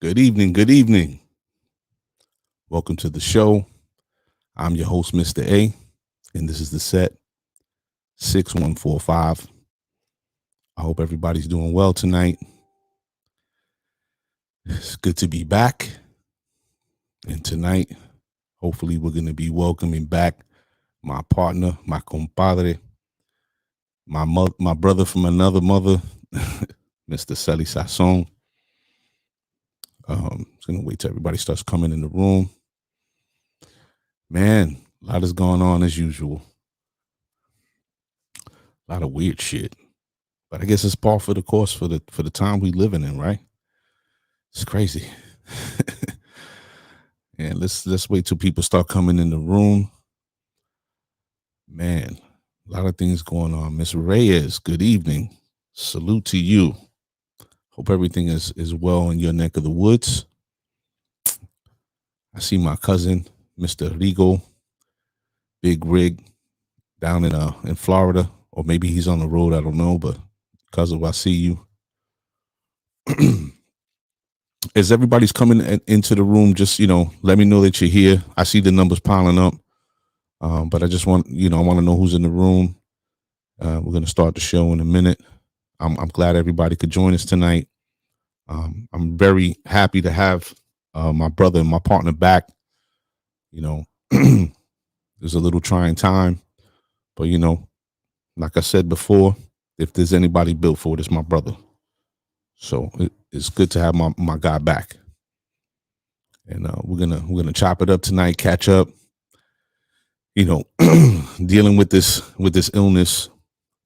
Good evening. Good evening. Welcome to the show. I'm your host, Mr. A, and this is the set 6145. I hope everybody's doing well tonight. It's good to be back. And tonight, hopefully, we're going to be welcoming back my partner, my compadre, my brother from another mother, Mr. Celi Sazon. Just going to wait till everybody starts coming in the room. Man, a lot is going on as usual. A lot of weird shit. But I guess it's par for the course for the time we living in, right? It's crazy. And let's wait till people start coming in the room. Man, a lot of things going on. Miss Reyes, good evening. Salute to you. Hope everything is well in your neck of the woods. I see my cousin, Mr. Rigo, Big Rig, down in Florida, or maybe he's on the road. I don't know, but cousin, I see you. As everybody's coming into the room, just let me know that you're here. I see the numbers piling up, but I just want I want to know who's in the room. We're gonna start the show in a minute. I'm glad everybody could join us tonight. I'm very happy to have my brother and my partner back. It was a little trying time, but like I said before, if there's anybody built for it, it's my brother. So it's good to have my guy back. And we're gonna chop it up tonight, catch up. Dealing with this illness,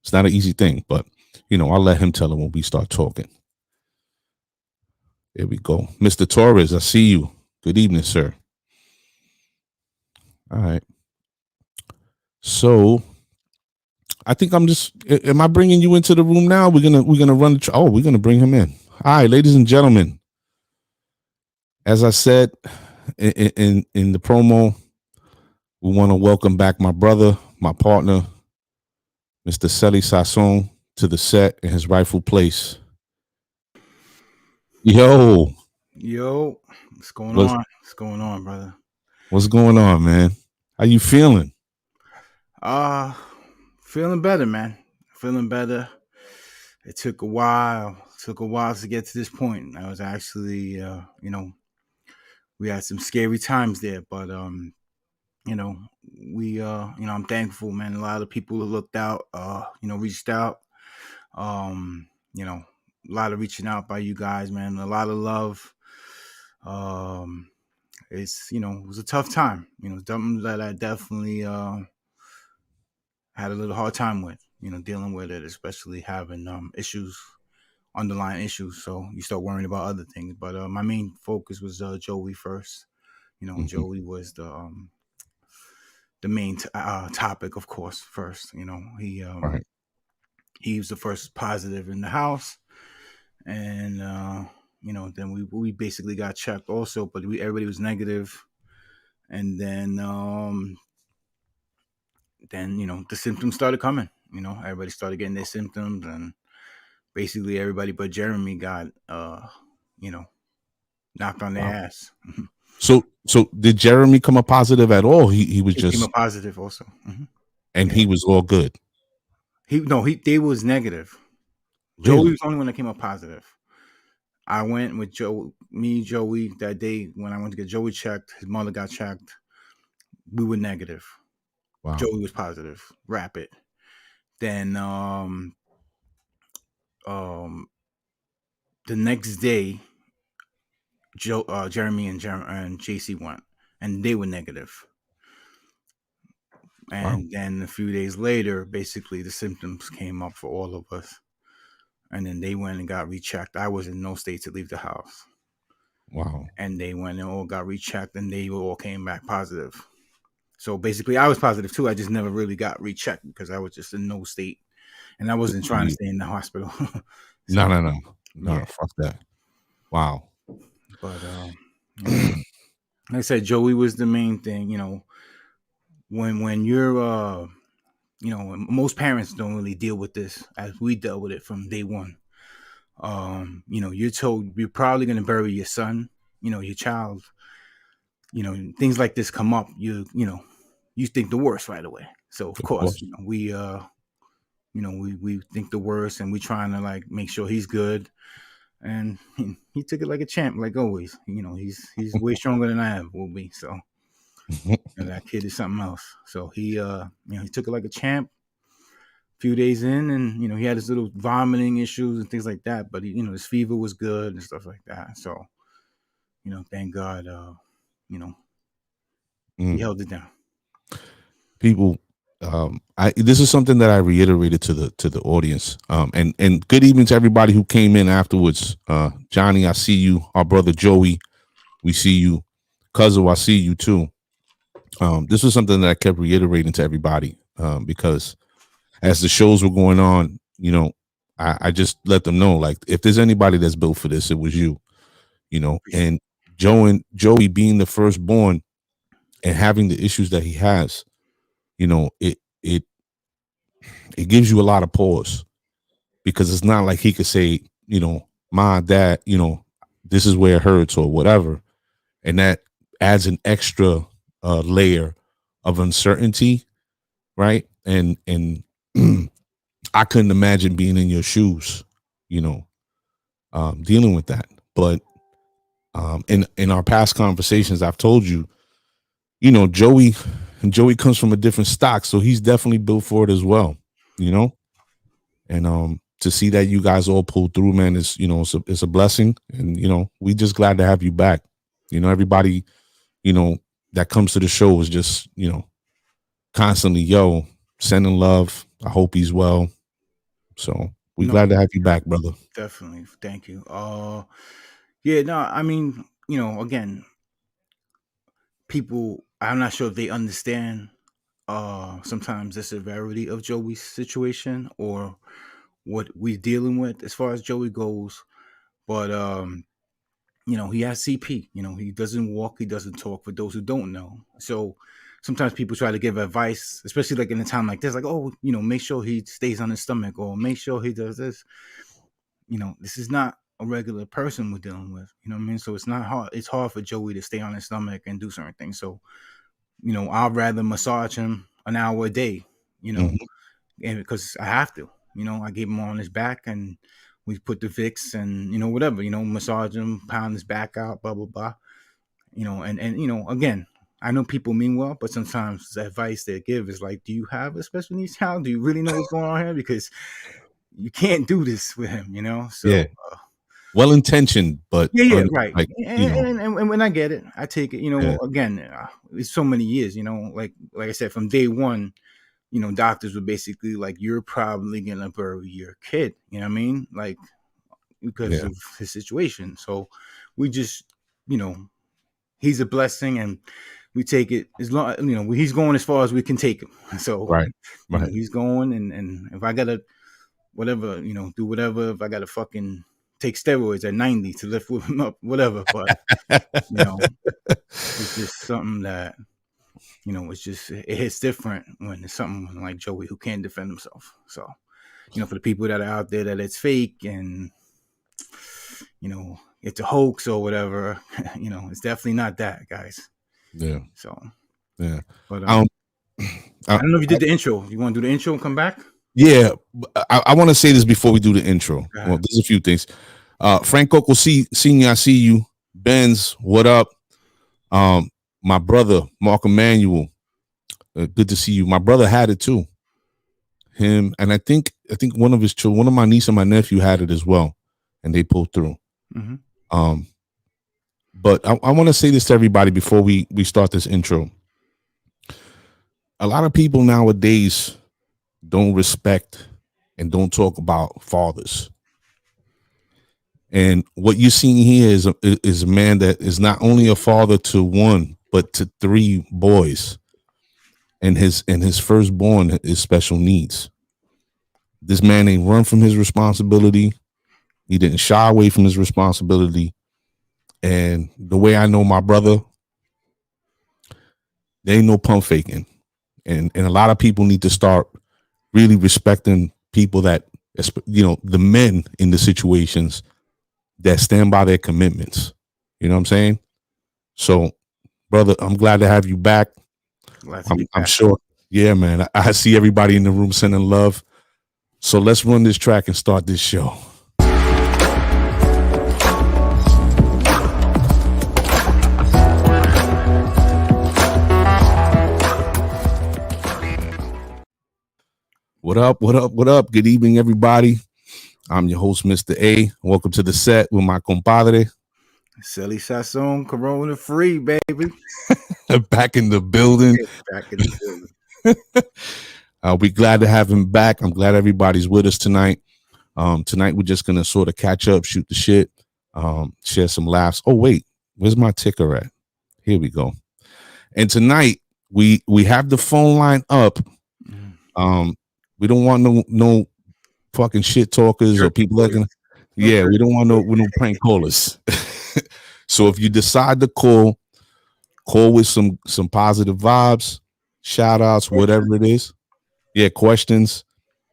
it's not an easy thing, but I'll let him tell it when we start talking. There we go, Mr. Torres. I see you. Good evening, sir. All right. So I think I'm just. Am I bringing you into the room now? We're gonna run. We're gonna bring him in. All right, ladies and gentlemen. As I said in the promo, we want to welcome back my brother, my partner, Mr. Celi Sazon, to the set in his rightful place. Yo, What's going what's on? What's going on, brother? what's going on, man? How you feeling? Uh Feeling better, man. Feeling better. It took a while. Took a while to get to this point. I was actually we had some scary times there, but you know, I'm thankful, man. A lot of people looked out, reached out. You know, a lot of reaching out by you guys, man. A lot of love. Um it was a tough time. Something that I definitely had a little hard time with, dealing with it, especially having issues, underlying issues. So you start worrying about other things. But my main focus was Joey first. Mm-hmm. Joey was the main topic, of course. First, Right. he was the first positive in the house, and then we basically got checked also, but everybody was negative, and then the symptoms started coming. Everybody started getting their symptoms, and basically everybody but Jeremy got you know knocked on their Wow. ass. So did Jeremy come up positive at all? He was He came just, up positive also. and Yeah, he was all good. he they was negative. Joey Really? was the only one that came up positive. I went with Joey that day when I went to get Joey checked. His mother got checked. We were negative. Wow. Joey was positive, rapid. Then um the next day, Jeremy and JC went, and they were negative. Wow. And then a few days later, basically the symptoms came up for all of us. And then they went and got rechecked. I was in no state to leave the house. Wow. And they went and all got rechecked, and they all came back positive. So basically, I was positive too. I just never really got rechecked because I was just in no state, and I wasn't trying to stay in the hospital. No, So no, no, no. yeah, Fuck that. Wow. but you know, like I said, Joey was the main thing. When you're most parents don't really deal with this as we dealt with it from day one. You're told you're probably going to bury your son, your child, things like this come up, you think the worst right away. So of Of course, course. we think the worst, and we trying to like make sure he's good. And he took it like a champ, like always. He's way stronger than I ever will be. So that kid is something else. So he took it like a champ. A few days in, and he had his little vomiting issues and things like that. But his fever was good and stuff like that. So thank God, he Mm. held it down. People, I this is something that I reiterated to the audience. And good evening to everybody who came in afterwards. Johnny, I see you. Our brother Joey, we see you. Cuzzo, I see you too. This was something that I kept reiterating to everybody, because as the shows were going on, I just let them know, like, if there's anybody that's built for this, it was you. And Joey being the firstborn and having the issues that he has, it it gives you a lot of pause, because it's not like he could say, my dad, this is where it hurts or whatever, and that adds an extra layer of uncertainty, right? And I couldn't imagine being in your shoes, you know, dealing with that. But in our past conversations, I've told you, Joey comes from a different stock, so he's definitely built for it as well, you know. And to see that you guys all pulled through, man, is it's a blessing, and we just glad to have you back. Everybody, you know, that comes to the show is just constantly, sending love. I hope he's well. So we No, glad to have you back, brother. definitely. Thank you. Yeah, no, I mean, again, people, I'm not sure if they understand sometimes the severity of Joey's situation or what we're dealing with as far as Joey goes. But he has CP. He doesn't walk, he doesn't talk, for those who don't know. So sometimes people try to give advice, especially like in a time like this, like, oh, make sure he stays on his stomach, or make sure he does this. This is not a regular person we're dealing with. You know what I mean? So it's not hard. It's hard for Joey to stay on his stomach and do certain things. So, I'd rather massage him an hour a day, Mhm. and because I have to. I keep him on his back, and we put the Vicks and whatever, massage him, pound his back out, blah blah blah. And again, I know people mean well, but sometimes the advice they give is like, do you have a special needs child? Do you really know what's going on here? Because you can't do this with him, Yeah, So well intentioned, but yeah, right. like And when I get it, I take it. yeah, Again, it's so many years. Like I said, from day one, doctors were basically like, "You're probably gonna bury your kid." You know what I mean? Like, because yeah, of his situation. So we just, he's a blessing, and we take it as long. He's going as far as we can take him. So right, right, he's going, and if I gotta whatever, do whatever. If I got to fucking take steroids at 90 to lift him up, whatever. But, you know, it's just something that, it hits different when it's something like Joey who can't defend himself. So, for the people that are out there that it's fake and, it's a hoax or whatever, it's definitely not that, guys. yeah, So, yeah. but, Um, I I, don't know if you did the intro. You want to do the intro and come back? yeah, I want to say this before we do the intro. Go Well, ahead. there's a few things. Frank Uncle Senior, I see you. Benz, what up? Um, my brother Mark Emanuel, good to see you. My brother had it too. Him and I think one of his children, one of my niece and my nephew had it as well, and they pulled through. Mm-hmm. Um, but I want to say this to everybody before we start this intro. A lot of people nowadays don't respect and don't talk about fathers. And what you're seeing here is a man that is not only a father to one, but to three boys. And his firstborn is special needs. This man ain't run from his responsibility. He didn't shy away from his responsibility. And the way I know my brother, there ain't no pump faking. And a lot of people need to start really respecting people that the men in the situations that stand by their commitments. You know what I'm saying? So, brother, I'm glad to have you back. Glad to be I'm back. sure. Yeah, man. I see everybody in the room sending love. So let's run this track and start this show. What up? What up? What up? Good evening, everybody. I'm your host, Mr. A. Welcome to the set with my compadre. Celi Sazon, Corona free, baby. Back in the building. Back in the building. I'll be glad to have him back. I'm glad everybody's with us tonight. Tonight we're just gonna sort of catch up, shoot the shit, share some laughs. Oh wait, where's my ticker at? Here we go. And tonight we have the phone line up. We don't want no fucking shit talkers or people that can. Yeah, we don't want no prank callers. So if you decide to call with some positive vibes, shout outs, whatever it is. Yeah, questions,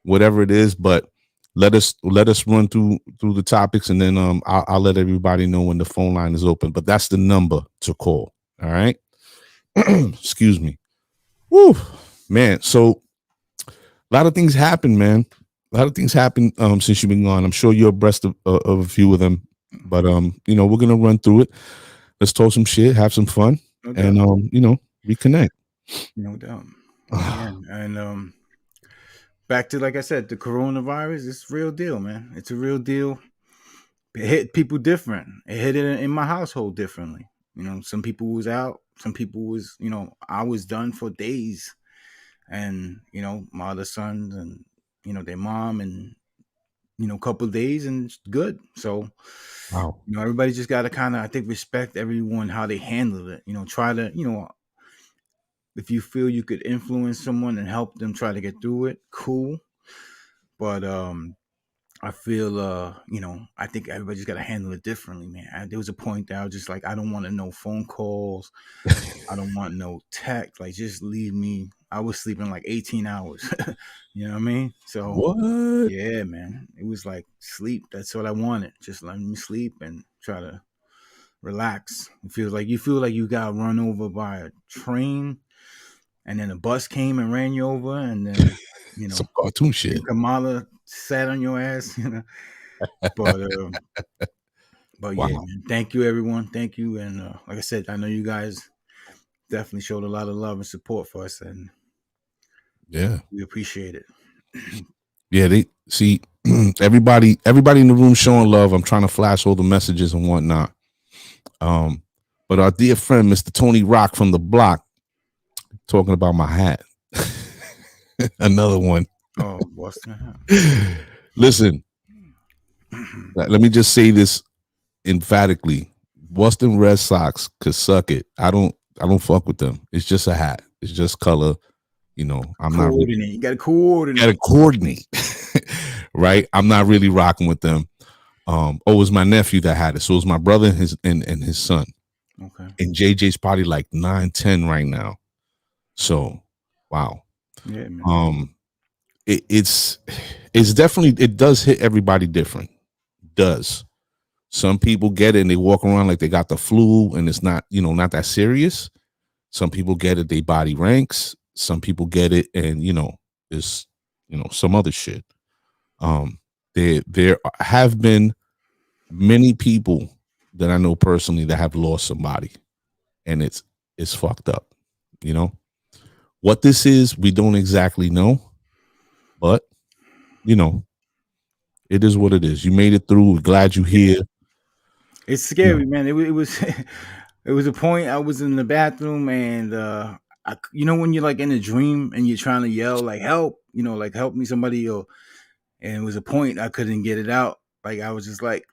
whatever it is, but let us run through the topics, and then I'll let everybody know when the phone line is open. But that's the number to call. All right. Excuse me. Woo, man. So a lot of things happen, man. A lot of things happen since you've been gone. I'm sure you're abreast of a few of them, but we're gonna run through it. Let's talk some shit, have some fun, and reconnect. No doubt. And back to, like I said, the coronavirus. It's real deal, man. It's a real deal. It hit people different. It hit it in my household differently. Some people was out. Some people was, I was done for days, and my other sons and their mom, and a couple of days, and it's good. So, wow, everybody just got to kind of, I think, respect everyone how they handled it. Try to, if you feel you could influence someone and help them try to get through it, cool. But I feel I think everybody just got to handle it differently, man. There was a point that I was just like, I don't want to know phone calls. I don't want no text. Like, just leave me. I was sleeping like 18 hours. You know what I mean? So what? Yeah, man. It was like sleep. That's what I wanted. Just let me sleep and try to relax. You feel like you got run over by a train, and then a bus came and ran you over, and then some cartoon shit. Kamala sat on your ass, But wow. Yeah, man. Thank you, everyone. Thank you, and like I said, I know you guys definitely showed a lot of love and support for us, and yeah, we appreciate it. Yeah, they see everybody in the room showing love. I'm trying to flash all the messages and whatnot. But our dear friend, Mr. Tony Rock from the block, talking about my hat. Another one. Oh, Boston. Listen, let me just say this emphatically. Boston Red Sox could suck it. I don't fuck with them. It's just a hat. It's just color. I'm not really, you gotta coordinate. Gotta coordinate. Right? I'm not really rocking with them. It was my nephew that had it. So it was my brother and his son. Okay. And JJ's probably like 9-10 right now. So wow. Yeah, man. It's definitely, it does hit everybody different. It does. Some people get it and they walk around like they got the flu, and it's not, not that serious. Some people get it, they body ranks. Some people get it, and there's some other shit. There have been many people that I know personally that have lost somebody, and it's fucked up. What this is, we don't exactly know, but it is what it is. You made it through. We're glad you're here. It's scary, man. It was it was a point I was in the bathroom, and when you're like in a dream and you're trying to yell like help, like help me somebody, and it was a point I couldn't get it out. Like I was just like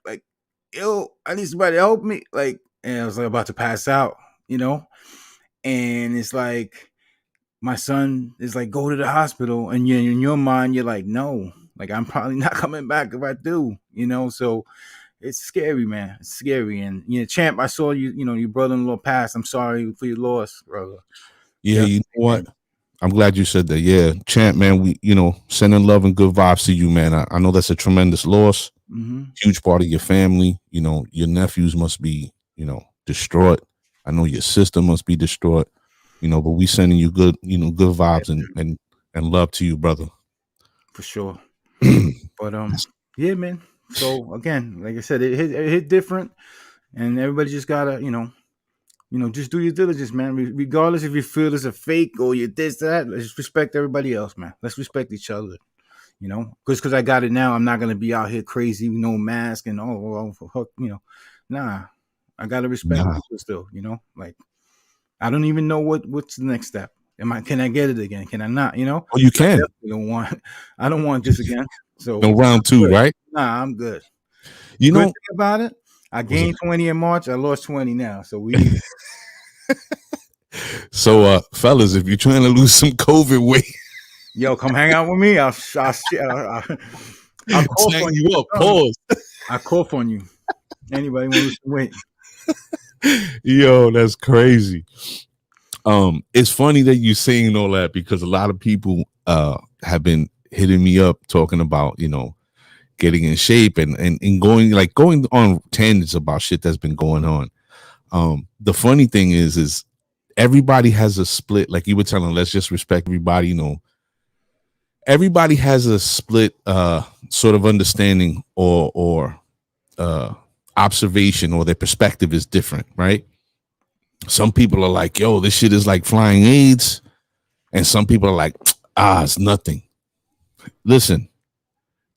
yo, I need somebody to help me. Like, and I was like about to pass out, and it's like my son is like, go to the hospital, and in your mind you're like, no, like I'm probably not coming back if I do, so it's scary, man. It's scary. And Champ, I saw you, your brother-in-law passed. I'm sorry for your loss, brother. Yeah, you know what? I'm glad you said that. Yeah, Champ, man, we sending love and good vibes to you, man. I know that's a tremendous loss, Mm-hmm. huge part of your family. Your nephews must be distraught. I know your sister must be distraught. But we sending you good vibes and love to you, brother. For sure. But yeah, man. So again, like I said, it hit different, and everybody just gotta just do your diligence, man. Regardless if you feel it's a fake or you this that, let's respect everybody else, man. Let's respect each other. Because I got it now, I'm not gonna be out here crazy, no mask and nah. I gotta respect Nah. people still. Like I don't even know what's the next step. Can I get it again? Can I not? Oh, you I can. definitely don't want. I don't want this again. So No round two, good. right? Nah, I'm good. You Good know, thing about it, I was it? gained 20 in March. I lost 20 now. So we even. So, fellas, if you're trying to lose some COVID weight, Yo, come hang out with me. I'll cough setting on you. you up. Pause. I cough on you. Anybody want to lose some weight? Yo, that's crazy. It's funny that you're saying all that because a lot of people have been hitting me up talking about getting in shape and going on tangents about shit that's been going on. The funny thing is everybody has a split. Like you were telling, let's just respect everybody. Everybody has a split sort of understanding or observation, or their perspective is different, right? Some people are like, yo, this shit is like flying AIDS. And some people are like, it's nothing. Listen,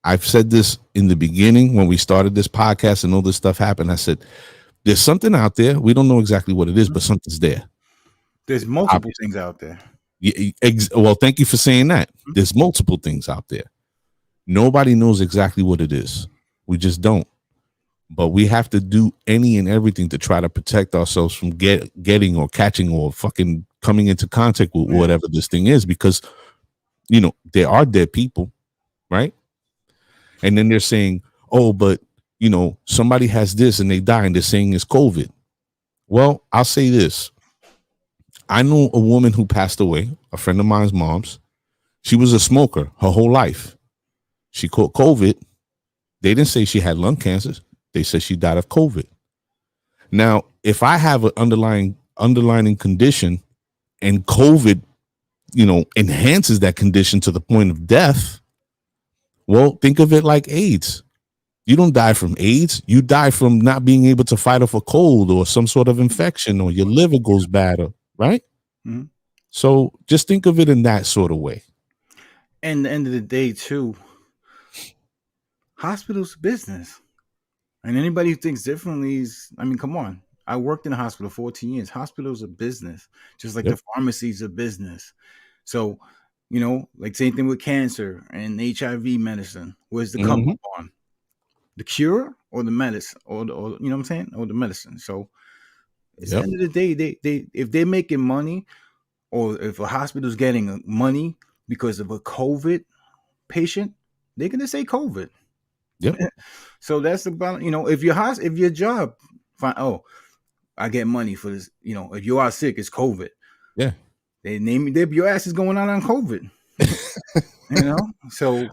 I've said this in the beginning when we started this podcast and all this stuff happened. I said, there's something out there. We don't know exactly what it is, but something's there. There's multiple Obviously. things out there. Well, thank you for saying that. There's multiple things out there. Nobody knows exactly what it is. We just don't. But we have to do any and everything to try to protect ourselves from getting or catching or fucking coming into contact with whatever this thing is, because there are dead people, right? And then they're saying, oh, but somebody has this and they die and they're saying it's COVID. Well, I'll say this. I know a woman who passed away, a friend of mine's mom's. She was a smoker her whole life. She caught COVID. They didn't say she had lung cancer. They said she died of COVID. Now, if I have an underlying condition and COVID, enhances that condition to the point of death, well, think of it like AIDS. You don't die from AIDS. You die from not being able to fight off a cold or some sort of infection, or your liver goes bad, right? Mm-hmm. So just think of it in that sort of way. And the end of the day, too, hospitals business. And anybody who thinks differently is, come on. I worked in a hospital 14 years. Hospitals are business, just like Yep. the pharmacies are business. So, like same thing with cancer and HIV medicine. Where's the come up on? The cure or the medicine, or you know what I'm saying, or the medicine. So, at the end of the day, they if they're making money, or if a hospital's getting money because of a COVID patient, they're gonna say COVID. Yep. So that's about if your job, fine. Oh, I get money for this. If you are sick, it's COVID. Yeah. They name your ass is going out on COVID. So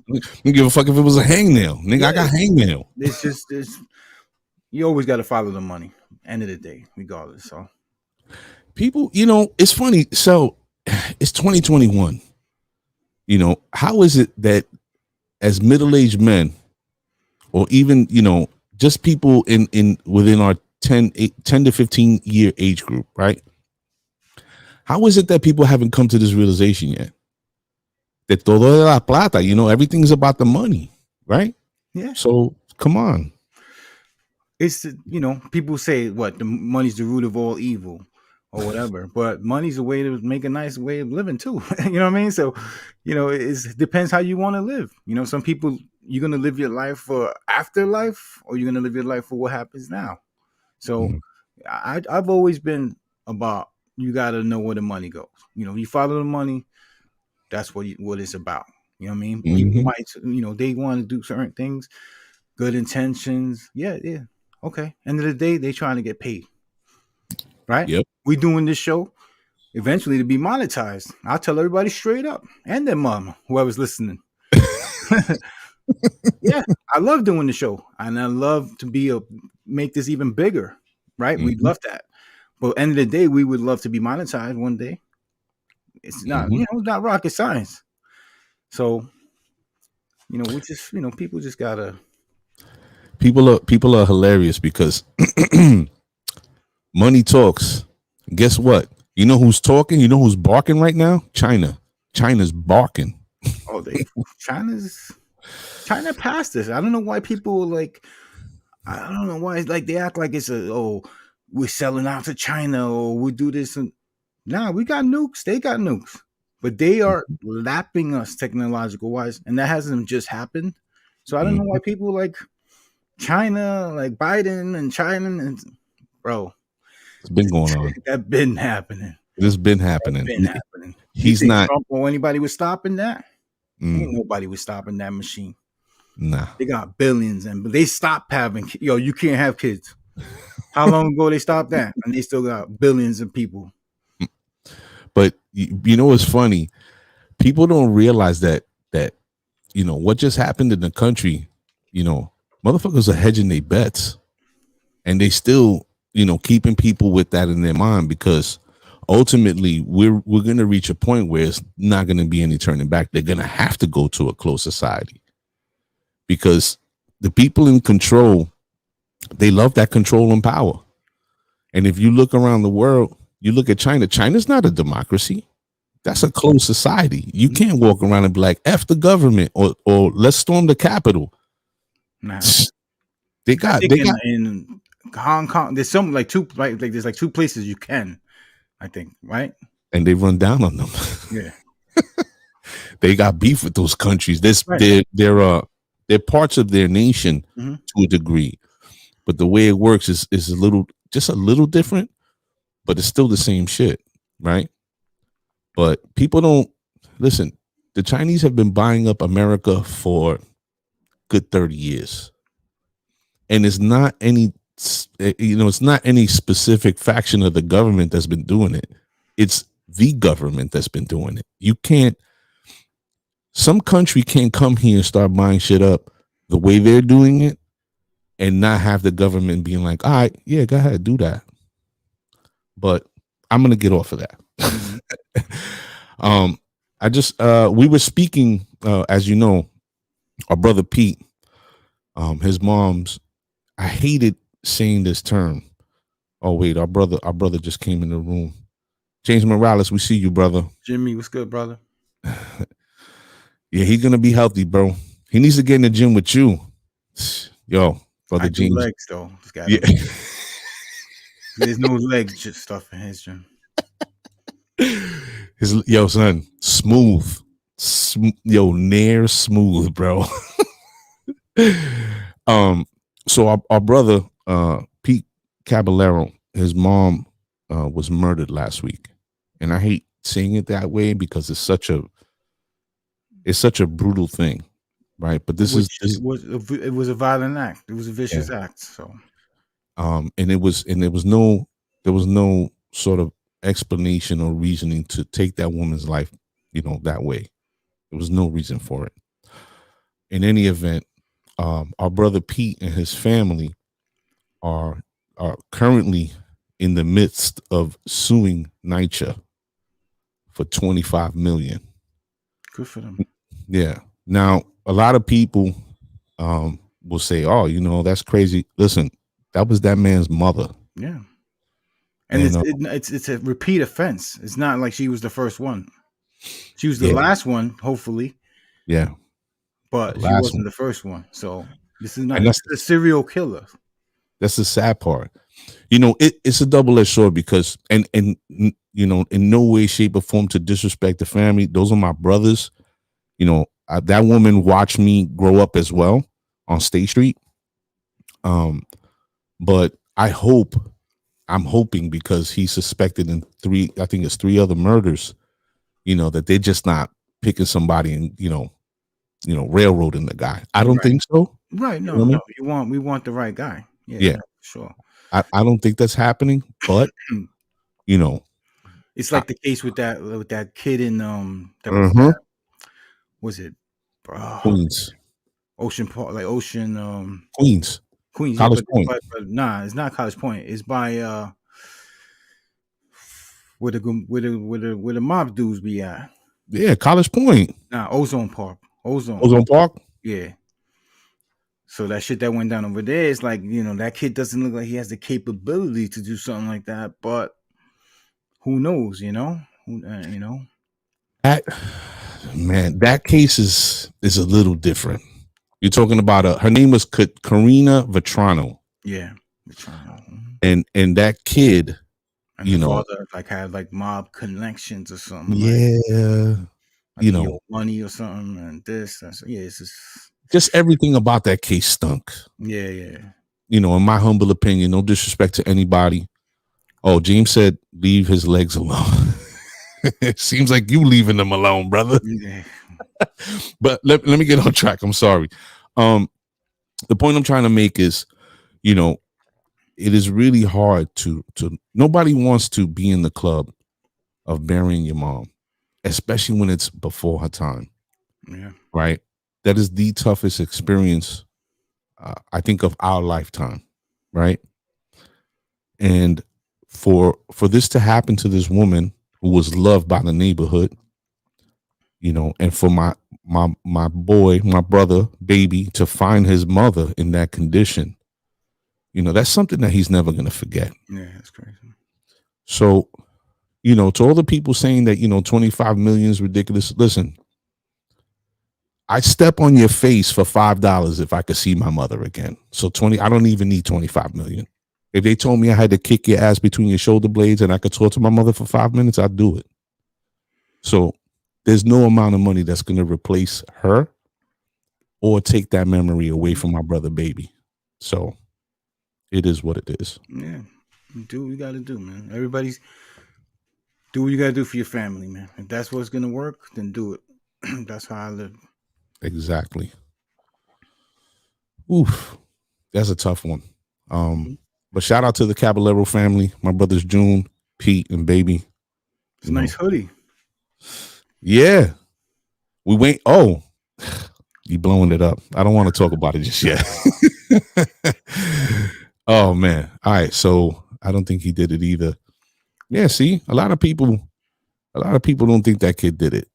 you give a fuck if it was a hangnail, nigga. Yeah. I got hangnail. It's just you always got to follow the money. End of the day, regardless. So people, it's funny. So it's 2021. How is it that as middle-aged men, or even just people in within our 10 to 15 year age group, right? How is it that people haven't come to this realization yet? That todo de la plata, everything's about the money, right? Yeah. So come on. It's people say what the money's the root of all evil, or whatever, but money's a way to make a nice way of living too. You know what I mean? So, it depends how you want to live. Some people, you're gonna live your life for afterlife, or you're gonna live your life for what happens now. So, I've always been about, you got to know where the money goes. You follow the money. That's what it's about. You know what I mean? People might, they want to do certain things, good intentions. Yeah. Okay. End of the day, they trying to get paid. Right? Yep. We doing this show. eventually to be monetized. I'll tell everybody straight up, and their mom, whoever's listening. Yeah, I love doing the show, and I love to make this even bigger. Right? We'd Mhm, love that. But at the end of the day, we would love to be monetized one day. It's not, mhm. it's not rocket science. So, we just, people just gotta. People are hilarious because money talks. Guess what? You know who's talking? You know who's barking right now? China. China's barking. Oh, China's China passed this. I don't know why people like. I don't know why like they act like it's we're selling out to China or we do this and nah, we got nukes. They got nukes, but they are lapping us technological wise, and that hasn't just happened. So I don't know why Mhm. people like China, like Biden and China, and bro, It's been going on. that been happening. It's been That happening. been happening. You He's think not. Trump or anybody was stopping that? Ain't Mm, nobody was stopping that machine. nah. They got billions, and they stopped having. You can't have kids. How long ago they stopped that, and they still got billions of people. But you know what's funny? People don't realize that what just happened in the country. Motherfuckers are hedging their bets, and they still keeping people with that in their mind because ultimately we're going to reach a point where it's not going to be any turning back. They're going to have to go to a closed society because the people in control, they love that control and power. And if you look around the world, you look at China. China's not a democracy. That's a closed society. You can't walk around and be like, F the government or let's storm the Capitol. Nah, They I got think they got in Hong Kong, there's some like two like there's like two places you can. I think right. and they run down on them. Yeah. They got beef with those countries. This Right. they're parts of their nation Mm-hmm. to a degree, but the way it works is a little different, but it's still the same shit, right? But people don't listen. The Chinese have been buying up America for good 30 years. And it's not it's not any specific faction of the government that's been doing it. It's the government that's been doing it. Some country can't come here and start buying shit up the way they're doing it and not have the government being like, all right, yeah, go ahead, do that. But I'm gonna get off of that. Mm-hmm. I just we were speaking, as you know, our brother Pete, his mom's. I hated saying this term. Oh wait, our brother just came in the room. James Morales, we see you, brother. Jimmy, what's good, brother? Yeah, he's gonna be healthy, bro. He needs to get in the gym with you, yo, brother I do James. legs though. Just got Yeah, there's no legs just stuff in his gym. yo, son, smooth, yo, near smooth, bro. So our brother, Pete Caballero, his mom was murdered last week, and I hate saying it that way because it's such a brutal thing, right? But this Which is it was a violent act. It was a vicious yeah. act. So And there was no sort of explanation or reasoning to take that woman's life, that way. There was no reason for it. In any event, our brother Pete and his family are currently in the midst of suing NYCHA for 25 million. good for them. Yeah. Now, a lot of people will say, "Oh, that's crazy." Listen, that was that man's mother. Yeah. And And it's a repeat offense. It's not like she was the first one. She was the yeah, last one, hopefully, yeah, the but she last wasn't one. the first one. So this is And not a serial killer. that's the sad part. It's a double-edged sword because and in no way, shape, or form to disrespect the family. Those are my brothers. That woman watched me grow up as well on State Street. But I'm hoping because he's suspected in I think it's three other murders, that they're just not picking somebody and, railroading the guy. I don't Right. think so. Right. You No, know what I no. mean? We want the right guy. Yeah, Yeah. sure. I don't think that's happening, but you know, It's like the case with that kid in Uh-huh. was it Queens. Ocean Park, like Ocean Queens. Queens, yeah, College Point. but nah, it's not College Point. It's by where the mob dudes be at. Yeah, College Point. Nah, Ozone Park. Ozone. Ozone Park. Yeah. So that shit that went down over there, it's like, that kid doesn't look like he has the capability to do something like that, but who knows, Who. That man, that case is a little different. You're talking about her name was Karina Vetrano. Yeah. We're trying to, And that kid, and the father like had like mob connections or something, like yeah, he owed money or something, and this, and so, yeah, it's just everything about that case stunk. Yeah. In my humble opinion, no disrespect to anybody. Oh, James said, leave his legs alone. It seems like you leaving them alone, brother. Yeah. But let me get on track. I'm sorry. The point I'm trying to make is, it is really hard to nobody wants to be in the club of burying your mom, especially when it's before her time. Yeah. Right. That is the toughest experience, I think, of our lifetime. Right. And for this to happen to this woman who was loved by the neighborhood, and for my boy, my brother, baby, to find his mother in that condition, that's something that he's never going to forget. Yeah, that's crazy. So, to all the people saying that, 25 million is ridiculous, listen, I'd step on your face for $5 if I could see my mother again. So I don't even need 25 million. If they told me I had to kick your ass between your shoulder blades and I could talk to my mother for 5 minutes, I'd do it. So there's no amount of money that's going to replace her or take that memory away from my brother, baby. So it is what it is. Yeah. Do what you got to do, man. Everybody's do what you got to do for your family, man. If that's what's going to work, then do it. That's how I live. Exactly. Oof. That's a tough one. But shout out to the Caballero family, my brothers June, Pete, and baby. It's a nice hoodie. Yeah. We went. Oh, you blowing it up. I don't want to talk about it just yet. Oh man. All right. So I don't think he did it either. Yeah. See, a lot of people don't think that kid did it.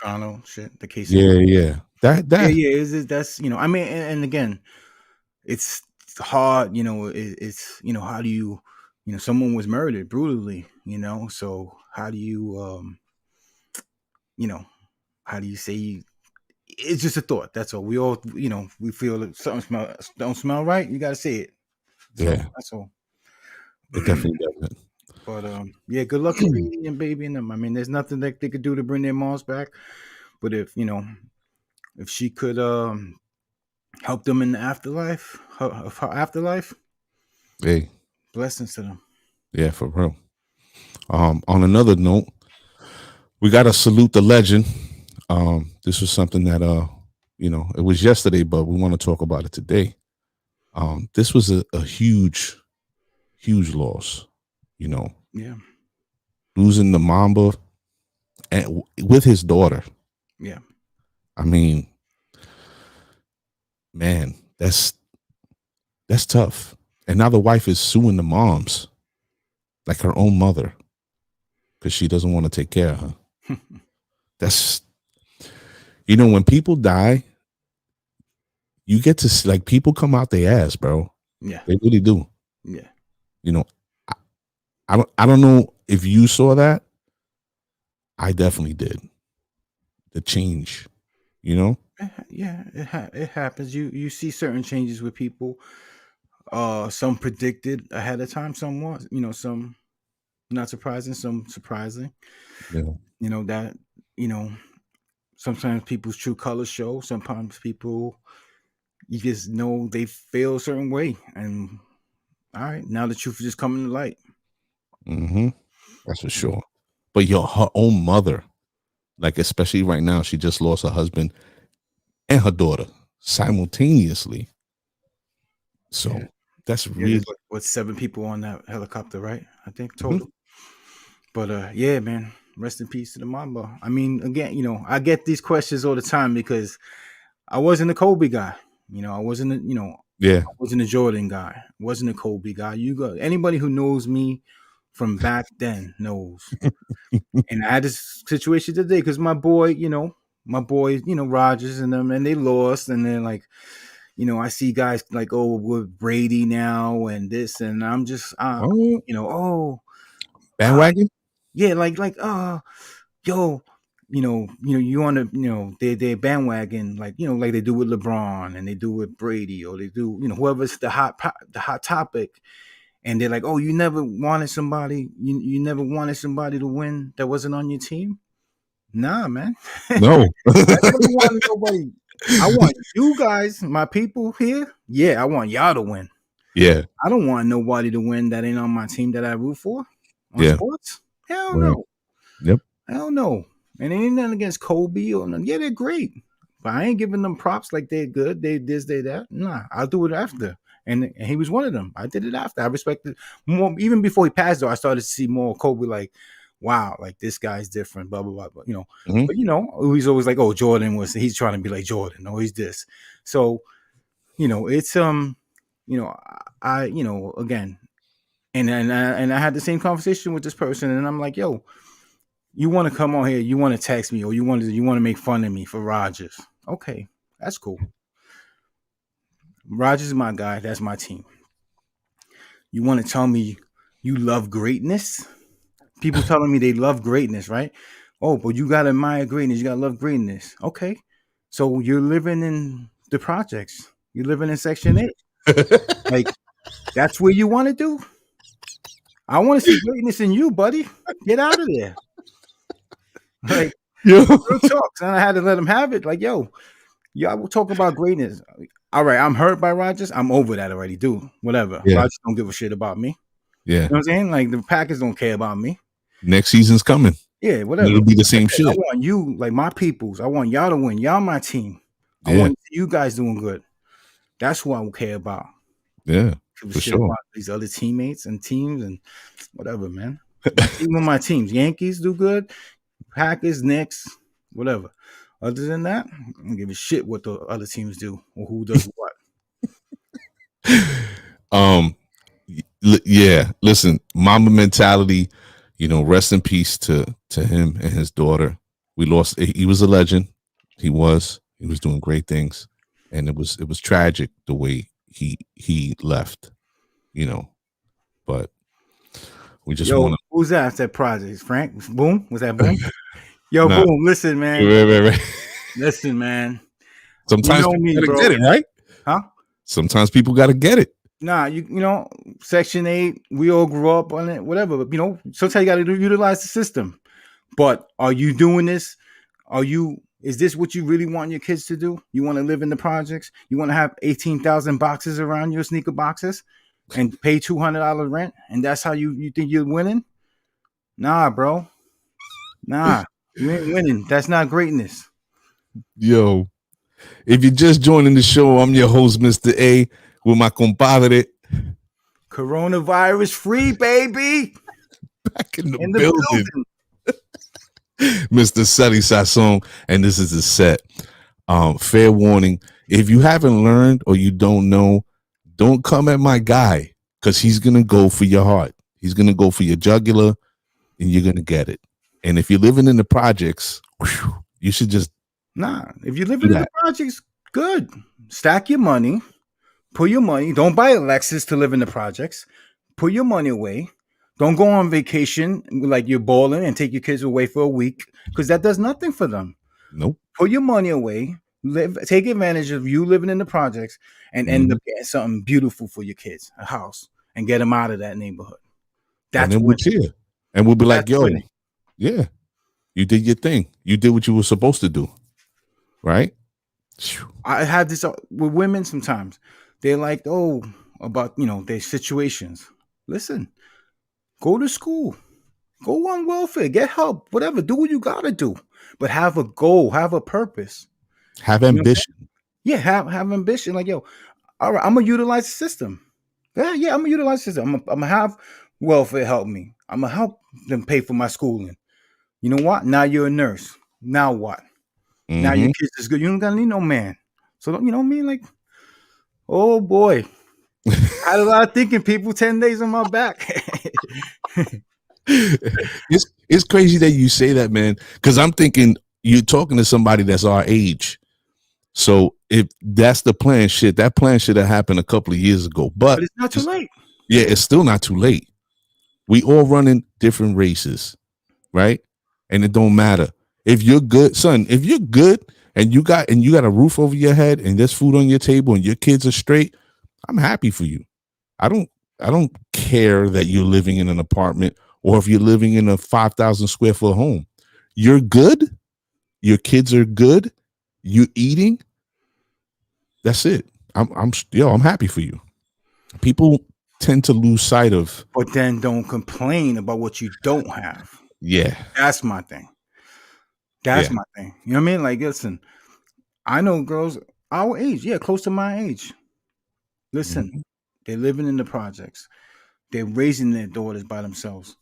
Toronto shit. The case. Yeah. That. That's I mean, and again, it's hard. It's how do you, someone was murdered brutally. So how do you how do you say? It's just a thought. That's all. We all, we feel that something don't smell right. You got to say it. So, yeah, that's all. It definitely doesn't. But yeah, good luck to Reedy and baby and them. I mean, there's nothing that they could do to bring their moms back. But if she could help them in the afterlife, her afterlife, hey, blessings to them. Yeah, for real. On another note, we got to salute the legend. This was something that it was yesterday, but we want to talk about it today. This was a huge loss. Yeah. Losing the Mamba and with his daughter. Yeah. I mean, man, that's tough. And now the wife is suing the moms, like her own mother, because she doesn't want to take care of her. That's, when people die, you get to see, like, people come out their ass, bro. Yeah, they really do. Yeah. I don't know if you saw that. I definitely did. The change, Yeah, it happens. You see certain changes with people. Some predicted ahead of time, somewhat. Some not surprising, some surprising. Yeah. That sometimes people's true colors show. Sometimes people, you just know they feel a certain way, and all right, now the truth is just coming to light. Mm-hmm. That's for sure. But her own mother, like, especially right now, she just lost her husband and her daughter simultaneously. So that's really what 7 people on that helicopter, right? I think total. But yeah, man. Rest in peace to the Mamba. I mean, again, I get these questions all the time because I wasn't a Kobe guy. I wasn't Yeah. I wasn't a Jordan guy. Wasn't a Kobe guy. You got anybody who knows me from back then knows. And I had this situation today because my boy, Rogers and them, and they lost, and then like, I see guys like, oh, with Brady now and this, and I'm just, Oh, oh, bandwagon. yeah, yo, you want to, they bandwagon like, like they do with LeBron and they do with Brady or they do, whoever's the hot topic, and they're like, oh, you never wanted somebody to win that wasn't on your team. Nah, man. I No. never wanted nobody. I want you guys, my people here. Yeah, I want y'all to win. Yeah. I don't want nobody to win that ain't on my team that I root for on Yeah. sports. Hell Right. no. Yep. Hell no. And ain't nothing against Kobe or none. Yeah, they're great. But I ain't giving them props like they're good. They this, they that. Nah, I'll do it after. And he was one of them. I did it after. I respected more. Even before he passed, though, I started to see more Kobe. Like, wow, like this guy's different. Blah blah blah. But Mhm. but he's always like, oh, he's trying to be like Jordan. Oh, he's this. So it's again, and I had the same conversation with this person, and I'm like, yo, you want to come on here, you want to text me, or you want to make fun of me for Rogers. Okay, that's cool. Rogers is my guy. That's my team. You want to tell me you love greatness? People telling me they love greatness, right? Oh, but you gotta admire greatness. You gotta love greatness. Okay, so you're living in the projects. You're living in Section 8. Like that's where you want to do. I want to see greatness in you, buddy. Get out of there. Like Yo. real talks, and I had to let him have it. Like, yo, y'all will talk about greatness. All right, I'm hurt by Rodgers. I'm over that already, dude. Whatever. Yeah. Rodgers don't give a shit about me. Yeah. You know what I'm saying? Like the Packers don't care about me. Next season's coming. Yeah, whatever. It'll be the same I shit. want you, like my peoples. I want y'all to win. Y'all my team. I Yeah. want you guys doing good. That's who I will care about. Yeah. Give a For shit sure. about these other teammates and teams and whatever, man. My team are my teams. Yankees do good. Packers, Knicks, whatever. Other than that, I don't give a shit what the other teams do or who does what. Yeah, listen, Mamba mentality, rest in peace to him and his daughter. We lost. He was a legend. He was doing great things, and it was tragic the way he left. But we just Yo, want to. who's that? That project? Frank? Boom? Was that Boom? Yo, Nah, Boom, listen, man. right. Listen, man. Sometimes You know people me, gotta bro. get it, right? Huh? Sometimes people gotta get it. Nah, Section 8, we all grew up on it, whatever. But sometimes you gotta utilize the system. But are you doing this? Is this what you really want your kids to do? You want to live in the projects? You want to have 18,000 boxes around your sneaker boxes and pay $200 rent? And that's how you think you're winning? Nah, bro. Nah, you ain't winning. That's not greatness. Yo, if you're just joining the show, I'm your host, Mr. A, with my compadre Coronavirus free, baby. back in the In the building. building. Mr. Celi Sazon, and this is the set. Fair warning: if you haven't learned or you don't know, don't come at my guy because he's gonna go for your heart. He's gonna go for your jugular, and you're gonna get it. And if you're living in the projects, you should just Nah, if you're living in the projects, good. Stack your money. Put your money. Don't buy a Lexus to live in the projects. Put your money away. Don't go on vacation like you're balling and take your kids away for a week because that does nothing for them. nope. Put your money away. Take advantage of you living in the projects and end up getting something beautiful for your kids, a house, and get them out of that neighborhood. That's and then we'll cheer, and we'll be like, "Yo, winning. Yeah, you did your thing. You did what you were supposed to do, right?" I have this with women sometimes. They're like, oh, about their situations. Listen, go to school, go on welfare, get help, whatever. Do what you gotta do, but have a goal, have a purpose, have ambition. Yeah, have ambition. Like, yo, all right, I'm gonna utilize the system. Yeah, I'm gonna utilize the system. I'm gonna have welfare help me. I'm gonna help them pay for my schooling. You know what? Now you're a nurse. Now what? Now your Mm-hmm. kids is good. You don't gotta need no man. So don't you know what I mean? Like, oh boy. I had a lot of thinking people 10 days on my back. It's crazy that you say that, man, because I'm thinking you're talking to somebody that's our age. So if that's the plan, shit, that plan should have happened a couple of years ago. But But it's not too late. yeah, it's still not too late. We all running different races, right? And it don't matter. If you're good, son, if you're good and you got a roof over your head and there's food on your table and your kids are straight, I'm happy for you. I don't I don't care that you're living in an apartment or if you're living in a 5,000 square foot home. You're good, your kids are good, you eating, that's it. I'm happy for you. People tend to lose sight of But then don't complain about what you don't have. yeah, That's my thing. That's yeah. my thing. You know what I mean? Like, listen, I know girls our age, yeah, close to my age. Listen, Mhm. they're living in the projects. They're raising their daughters by themselves.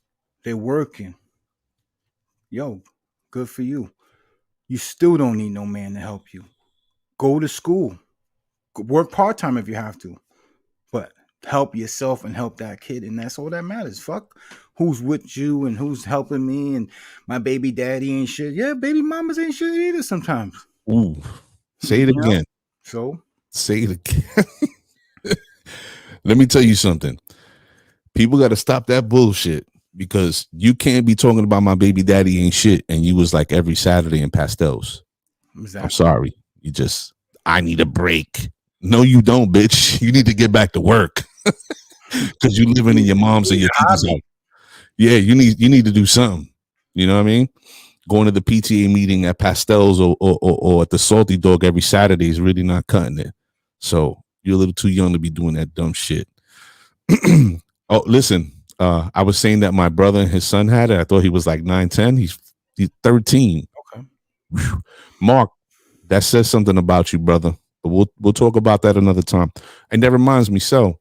They're working. Yo, good for you. You still don't need no man to help you. Go to school. Work part time if you have to. But help yourself and help that kid. And that's all that matters. Fuck who's with you and who's helping me and my baby daddy ain't shit. Yeah, baby mamas ain't shit either sometimes. Ooh. Say it You know? again. So Say it again. Let me tell you something. People got to stop that bullshit because you can't be talking about my baby daddy ain't shit and you was like every Saturday in pastels. I'm exactly. sorry. You just I need a break. No, you don't, bitch. You need to get back to work because you living in your mom's You and need your a teacher's hobby. house. Yeah, you need to do something. You know what I mean? Going to the PTA meeting at Pastels or at the Salty Dog every Saturday is really not cutting it. So you're a little too young to be doing that dumb shit. Oh, listen, I was saying that my brother and his son had it. I thought he was like 9, 10. He's 13. Okay. Whew. Mark, that says something about you, brother. But we'll talk about that another time. And that reminds me, so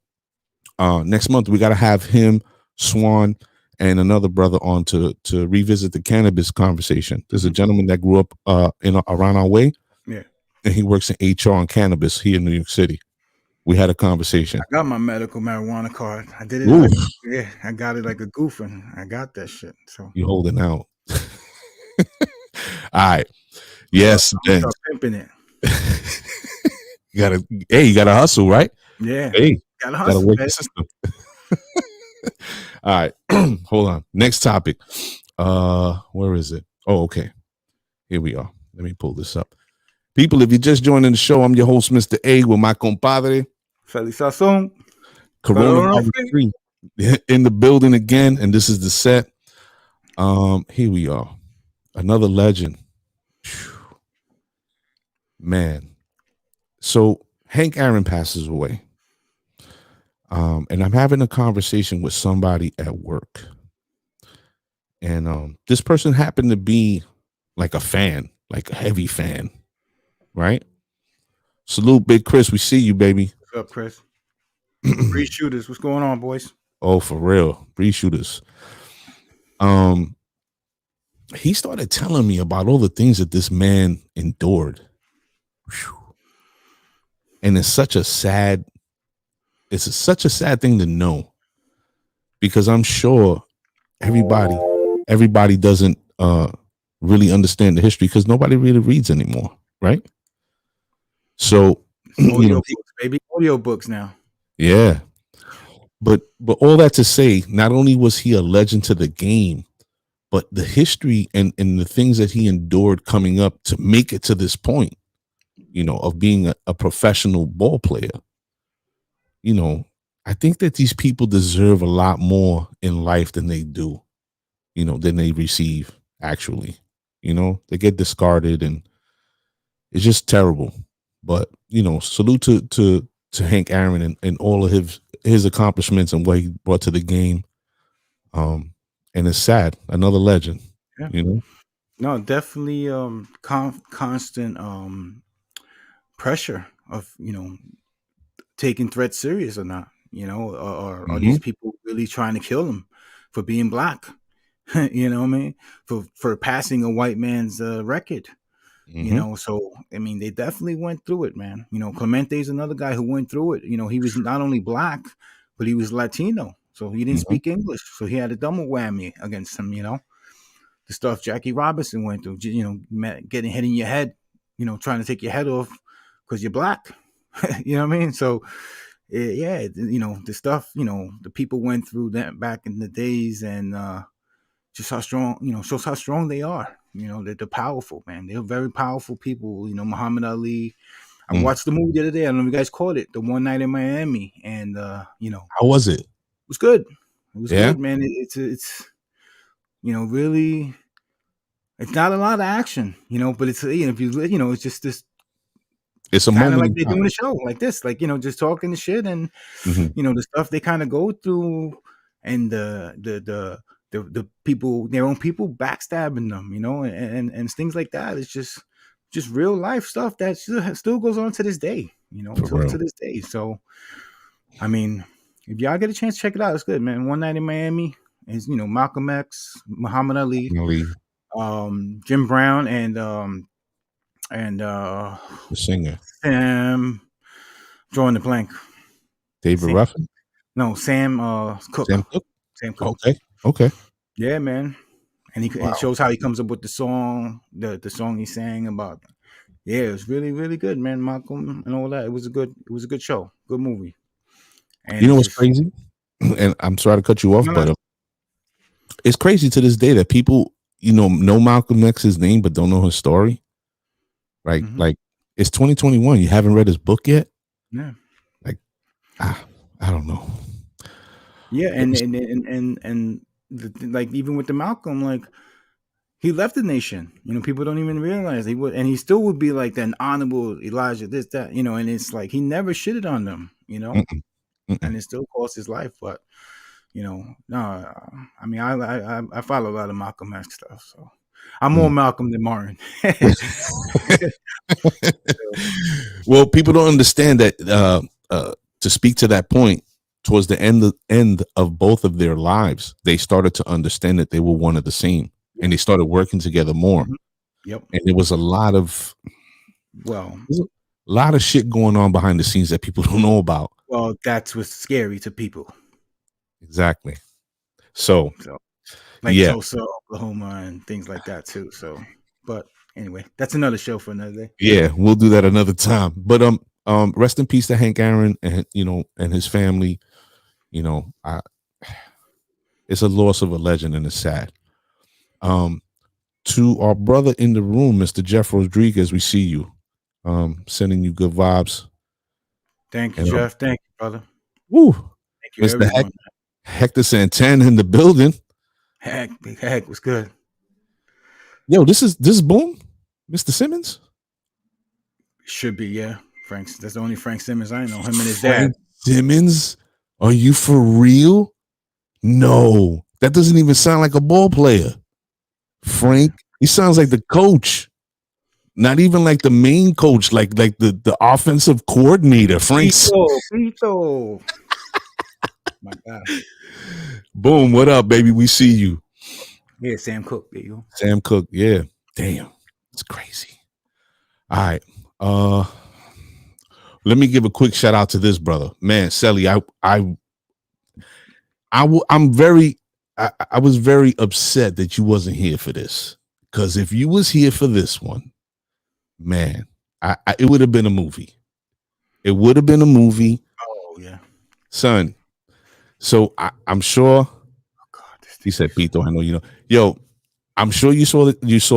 next month we gotta have him, Swan, and another brother on to revisit the cannabis conversation. There's a Mhm. gentleman that grew up in around our way, Yeah. and he works in HR on cannabis here in New York City. We had a conversation. I got my medical marijuana card. I did it Ooh, like yeah, I got it like a goof and I got that shit. So you holding out. All right. I'm Yes, gonna Ben. start pimping it. You gotta hustle, right? Yeah. Hey, Gotta gotta hustle, work the baby. system. All right. Hold on. Next topic. Where is it? Oh, okay. Here we are. Let me pull this up. People, if you're just joining the show, I'm your host, Mr. A, with my compadre, Celi Sazon. coronavirus free, in the building again, and this is the set. Here we are. Another legend. Phew. Man. So Hank Aaron passes away. And I'm having a conversation with somebody at work. And this person happened to be like a fan, like a heavy fan, right? Salute, Big Chris. We see you, baby. What's up, Chris? Free shooters. What's going on, boys? Oh, for real. Bree shooters. Um, he started telling me about all the things that this man endured. Whew. And such a sad thing to know because I'm sure everybody everybody doesn't really understand the history because nobody really reads anymore, right? So, It's audio know, books, baby. Audio books now. yeah. But all that to say, not only was he a legend to the game, but the history and the things that he endured coming up to make it to this point, of being a professional ball player, you know, I think that these people deserve a lot more in life than they do, than they receive actually. They get discarded and it's just terrible. But, salute to Hank Aaron and all of his accomplishments and what he brought to the game. And it's sad, another legend, Yeah. you know. No, definitely constant pressure of, taking threats serious or not. You know, or are Hmm. these people really trying to kill him for being black? You know what I mean? For passing a white man's record. You Hmm. know, so I mean, they definitely went through it, man. You know, Clemente's another guy who went through it. You know, he was not only black, but he was Latino, so he didn't Hmm. speak English, so he had a double whammy against him. You know, the stuff Jackie Robinson went through. You know, getting hit in your head. You know, trying to take your head off because you're black. You know what I mean? So yeah, you know, the stuff. You know, the people went through that back in the days, and just how strong, you know, shows how strong they are. You know, they're powerful, man. They're very powerful people. You know, Muhammad Ali. I Mm. watched the movie the other day. I don't know if you guys caught it, The One Night in Miami, and you know, How was it? it was good. It was Yeah, good, man. It's you know, really, it's not a lot of action, you know, but it's you know, if you know, it's just this it's a kind of moment like in they're time. doing a show like this, like you know, just talking the shit and Hmm. you know the stuff they kind of go through, and the people, their own people backstabbing them, you know, and things like that. It's just real life stuff that still goes on to this day, you know, For till to real. this day. So I mean, if y'all get a chance, check it out. It's good, man. One Night in Miami is, you know, Malcolm X, Muhammad Ali, Ali, Jim Brown, and the singer, Sam, drawing the blank. David Sam, Ruffin, no, Sam Cook. Sam Cooke. Sam Cook. Okay, okay. Yeah, man. And it Wow. shows how he comes up with the song, the song he sang about. Yeah, it was really, really good, man. Malcolm and all that. It was a good show, good movie. And You know it's what's just crazy? And I'm sorry to cut you off, no, but no. it's crazy to this day that people, know Malcolm X's name but don't know his story. Right? Mhm. Like it's 2021. You haven't read his book yet. Yeah. Like, I don't know. Yeah, It was- like even with the Malcolm, like he left the nation. You know, people don't even realize he would, and he still would be like that honorable Elijah, this, that, you know, and it's like he never shitted on them, you know, Mm-mm, mm-mm, and it still cost his life. But you know, no, I mean, I follow a lot of Malcolm X stuff, so I'm more mm. Malcolm than Martin. Well, people don't understand that. To speak to that point, towards the end of both of their lives, they started to understand that they were one of the same, Yeah. and they started working together more. Mhm. Yep. And there was a lot of Well, shit going on behind the scenes that people don't know about. well, that's what's scary to people. Exactly. So So, like yeah, Tulsa, Oklahoma, and things like that too. So, but anyway, that's another show for another day. yeah, we'll do that another time. But rest in peace to Hank Aaron and and his family. I It's a loss of a legend and it's sad. Um, to our brother in the room, Mr. Jeff Rodriguez, we see you. Sending you good vibes. Thank you, And Jeff. Thank you, brother. woo, Thank you, Mr. everyone. Hector Santana in the building. Heck, big heck was good. Yo, this is Boom, Mr. Simmons. Should be, yeah. Frank's that's the only Frank Simmons I know. Him and his dad. Frank Simmons? Are you for real? No, that doesn't even sound like a ball player. Frank, he sounds like the coach. Not even like the main coach, like the offensive coordinator. Frank's Pito. My God. Boom, what up, baby? We see you. Yeah, Sam Cooke. There you go. Sam Cooke, yeah. Damn, it's crazy. All right. Let me give a quick shout out to this brother. Man, Celi, I was very upset that you wasn't here for this. Because if you was here for this one, man, it would have been a movie. It would have been a movie, Oh yeah. son. So I'm sure Oh God, this he thing said, is so Pito, I know you know. Yo, I'm sure you saw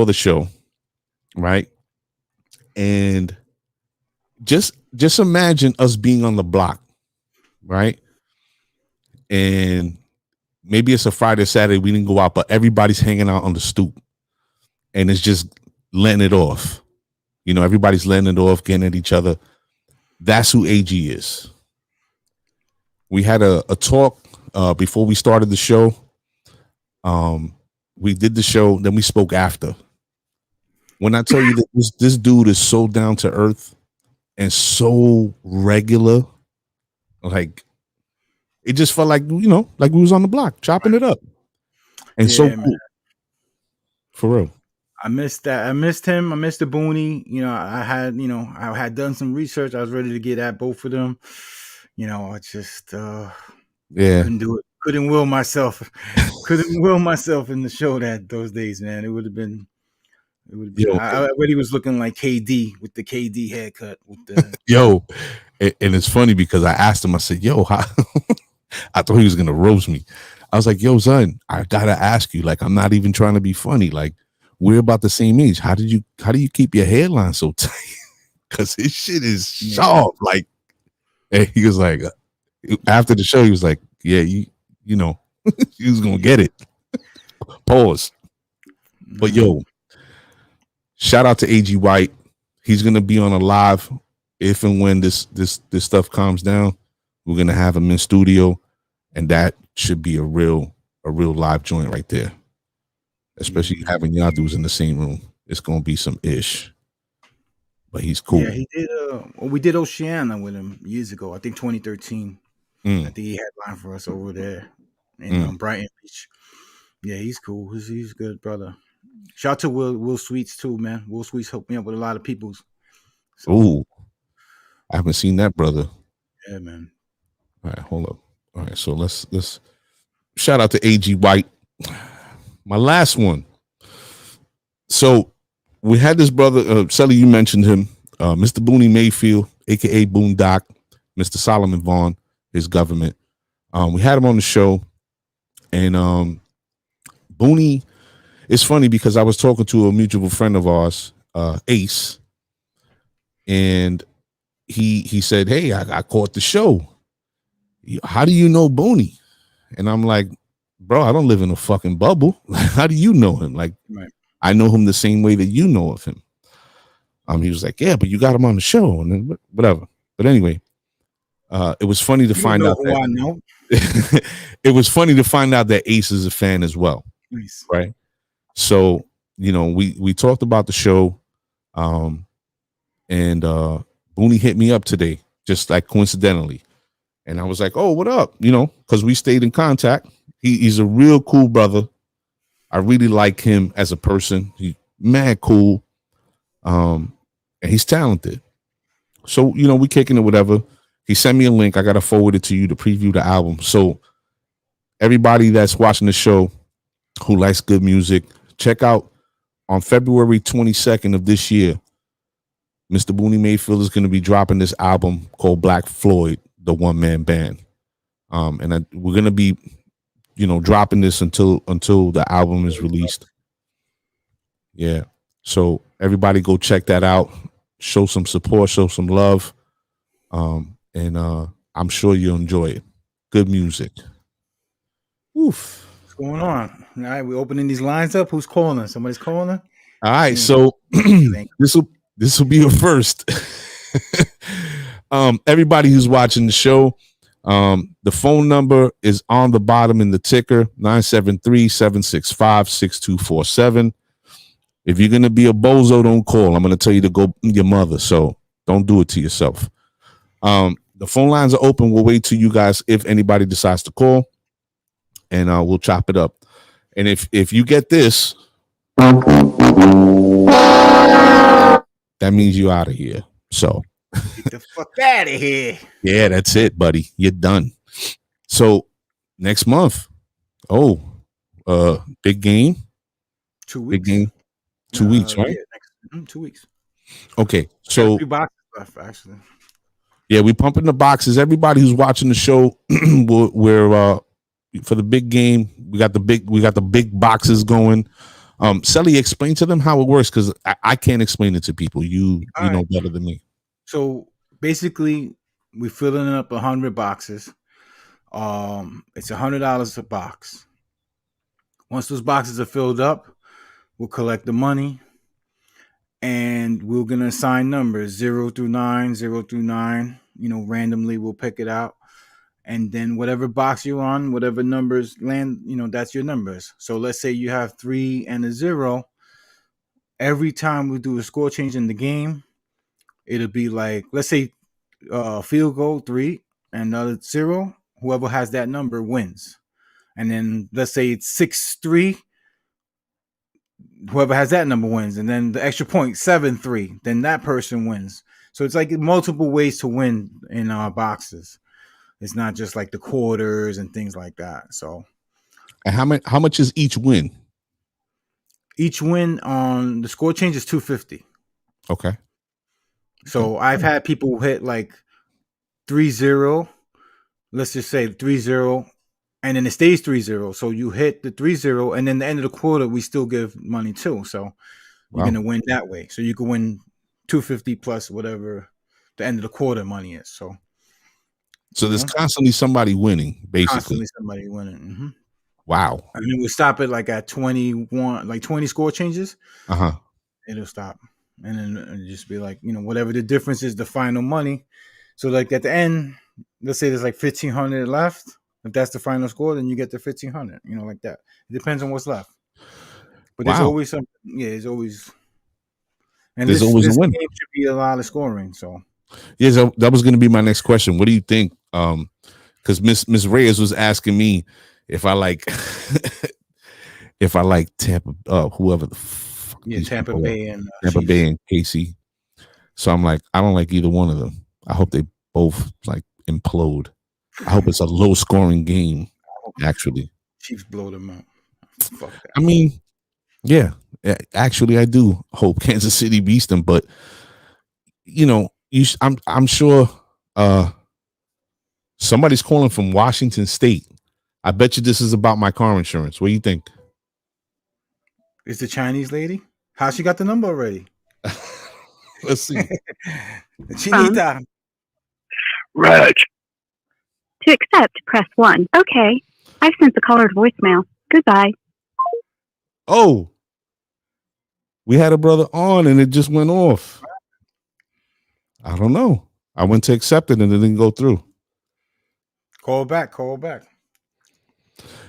the show, right? And just imagine us being on the block, right? And maybe it's a Friday, Saturday, we didn't go out, but everybody's hanging out on the stoop and it's just letting it off. Everybody's letting it off, getting at each other. That's who AG is. We had a talk before we started the show. We did the show, then we spoke after. When I tell you that this dude is so down to earth and so regular, like it just felt like like we was on the block chopping it up, and so Yeah, man. cool for real. I missed that. I missed him. I missed the Booney. I had done some research. I was ready to get at both of them. I just Yeah, couldn't do it. Couldn't will myself. Couldn't will myself in the show those days, man. It would have been. It would have been. yo, I already was looking like KD with the KD haircut. With the yo, and it's funny because I asked him. I said, "Yo, how?" I thought he was gonna roast me. I was like, "Yo, son, I gotta ask you. Like, I'm not even trying to be funny. Like, we're about the same age. How do you keep your hairline so tight? Because his shit is sharp. Like, and he was like, after the show, he was like, yeah, you know, he was gonna get it. Pause. But yo, shout out to AG White. He's gonna be on a live if and when this stuff calms down. We're gonna have him in studio, and that should be a real live joint right there. Especially having y'all dudes in the same room. It's gonna be some ish. But he's cool. Yeah, he did. We did Oceana with him years ago. I think 2013. I think he headlined for us over there in Brighton Beach. Yeah, he's cool. He's good, brother. Shout out to Will Sweets too, man. Will Sweets hooked me up with a lot of peoples. So, ooh, I haven't seen that, brother. yeah, man. All right, hold up. All right, so let's shout out to AG White. My last one. So we had this brother, Celi, you mentioned him, Mr. Booney Mayfield, aka Boondock, Mr. Solomon Vaughn, his government. We had him on the show, and Booney. It's funny because I was talking to a mutual friend of ours, Ace, and he said, "Hey, I caught the show. How do you know Booney?" And I'm like, "Bro, I don't live in a fucking bubble. How do you know him? Like, Right. I know him the same way that you know of him." He was like, "Yeah, but you got him on the show," and then whatever. But anyway, it was funny to You don't find know out who that I know. it was funny to find out that Ace is a fan as well, Nice. right? So we talked about the show, and Booney hit me up today, just like coincidentally, and I was like, "Oh, what up?" Because we stayed in contact. He's a real cool brother. I really like him as a person. He's mad cool, and he's talented. So we kicking it, whatever. He sent me a link. I gotta forward it to you to preview the album. So everybody that's watching the show who likes good music, check out on February 22nd of this year. Mr. Booney Mayfield is going to be dropping this album called Black Floyd, the one man band. We're going to be, dropping this until the album is released. Yeah. So everybody go check that out. Show some support, show some love. And I'm sure you'll enjoy it. Good music. Oof. What's going on? All right, we opening these lines up. Who's calling? Somebody's calling. All right, so this will be a first. Everybody who's watching the show, the phone number is on the bottom in the ticker, 973-765-6247. If you're gonna be a bozo, don't call. I'm gonna tell you to go your mother, so don't do it to yourself. The phone lines are open. We'll wait till you guys, if anybody decides to call, and we'll chop it up. And if you get this, that means you're out of here. So get the fuck out of here. Yeah, that's it, buddy. You're done. So next month, big game. 2 weeks. Big game. 2 weeks, right? Yeah, 2 weeks. Okay, so 3 boxes left, actually. Yeah, we pumping the boxes. Everybody who's watching the show, we're for the big game. We got the big boxes going. Celi, explain to them how it works because I can't explain it to people. You know better than me. So basically, we're filling up 100 boxes. It's $100 a box. Once those boxes are filled up, we'll collect the money, and we're gonna assign numbers 0 through 9, 0 through 9. Randomly we'll pick it out, and then whatever box you're on, whatever numbers land, that's your numbers. So let's say you have 3 and a 0. Every time we do a score change in the game, it'll be like, let's say field goal 3 and another 0. whoever has that number wins. And then let's say it's 6-3, whoever has that number wins. And then the extra point 7-3, then that person wins. So it's like multiple ways to win in boxes. It's not just like the quarters and things like that. So, and how much is each win? Each win on the score change is $250. Okay. So I've had people hit like 3-0. Let's just say 3-0, and then it stays 3-0. So you hit the 3-0, and then the end of the quarter we still give money too. So you're gonna win that way. So you can win $250 plus whatever the end of the quarter money is. So there's constantly somebody winning, basically. Constantly somebody winning. Mm-hmm. Wow. And then we stop it like at 21, like 20 score changes. It'll stop, and then it'll just be like, whatever the difference is, the final money. So like at the end, let's say there's like 1,500 left. If that's the final score, then you get the 1,500. Like that. It depends on what's left. But there's always something. Yeah, there's always. And there's always a win. Game should be a lot of scoring. So. Yeah, so that was going to be my next question. What do you think? Because Miss Reyes was asking me if I like Tampa, whoever the fuck. Yeah, Tampa Bay and KC. So I'm like, I don't like either one of them. I hope they both like implode. I hope it's a low scoring game. Actually, Chiefs blow them out. Fuck that. I mean, yeah, actually, I do hope Kansas City beats them, but I'm sure somebody's calling from Washington State. I bet you this is about my car insurance. What do you think? It's the Chinese lady. How she got the number already? Let's see. Chinita. Reg. To accept, press 1. Okay. I've sent the caller to voicemail. Goodbye. Oh. We had a brother on and it just went off. I don't know. I went to accept it and it didn't go through. Call back.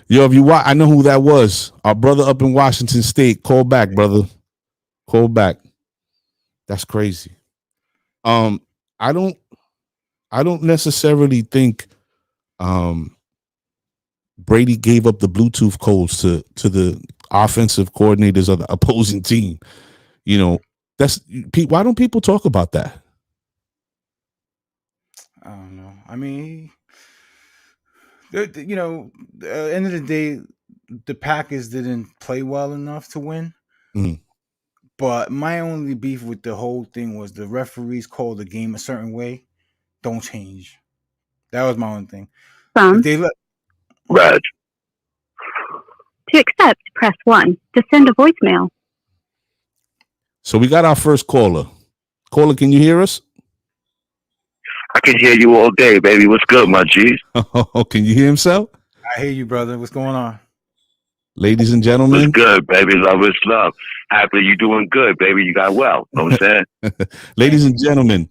Yo, if you watch, I know who that was. Our brother up in Washington State. Call back, brother. Call back. That's crazy. I don't necessarily think Brady gave up the Bluetooth codes to the offensive coordinators of the opposing team. Why don't people talk about that? I don't know. I mean, at the end of the day, the Packers didn't play well enough to win. Mm-hmm. But my only beef with the whole thing was the referees called the game a certain way. Don't change. That was my only thing. If they Reg. To accept, press 1. To send a voicemail. So we got our first caller. Caller, can you hear us? I can hear you all day, baby. What's good, my G's? Oh, can you hear himself? I hear you, brother. What's going on? Ladies and gentlemen. What's good, baby? Love is love. Happily you doing good, baby. You got well. Know what I'm saying? Ladies and gentlemen,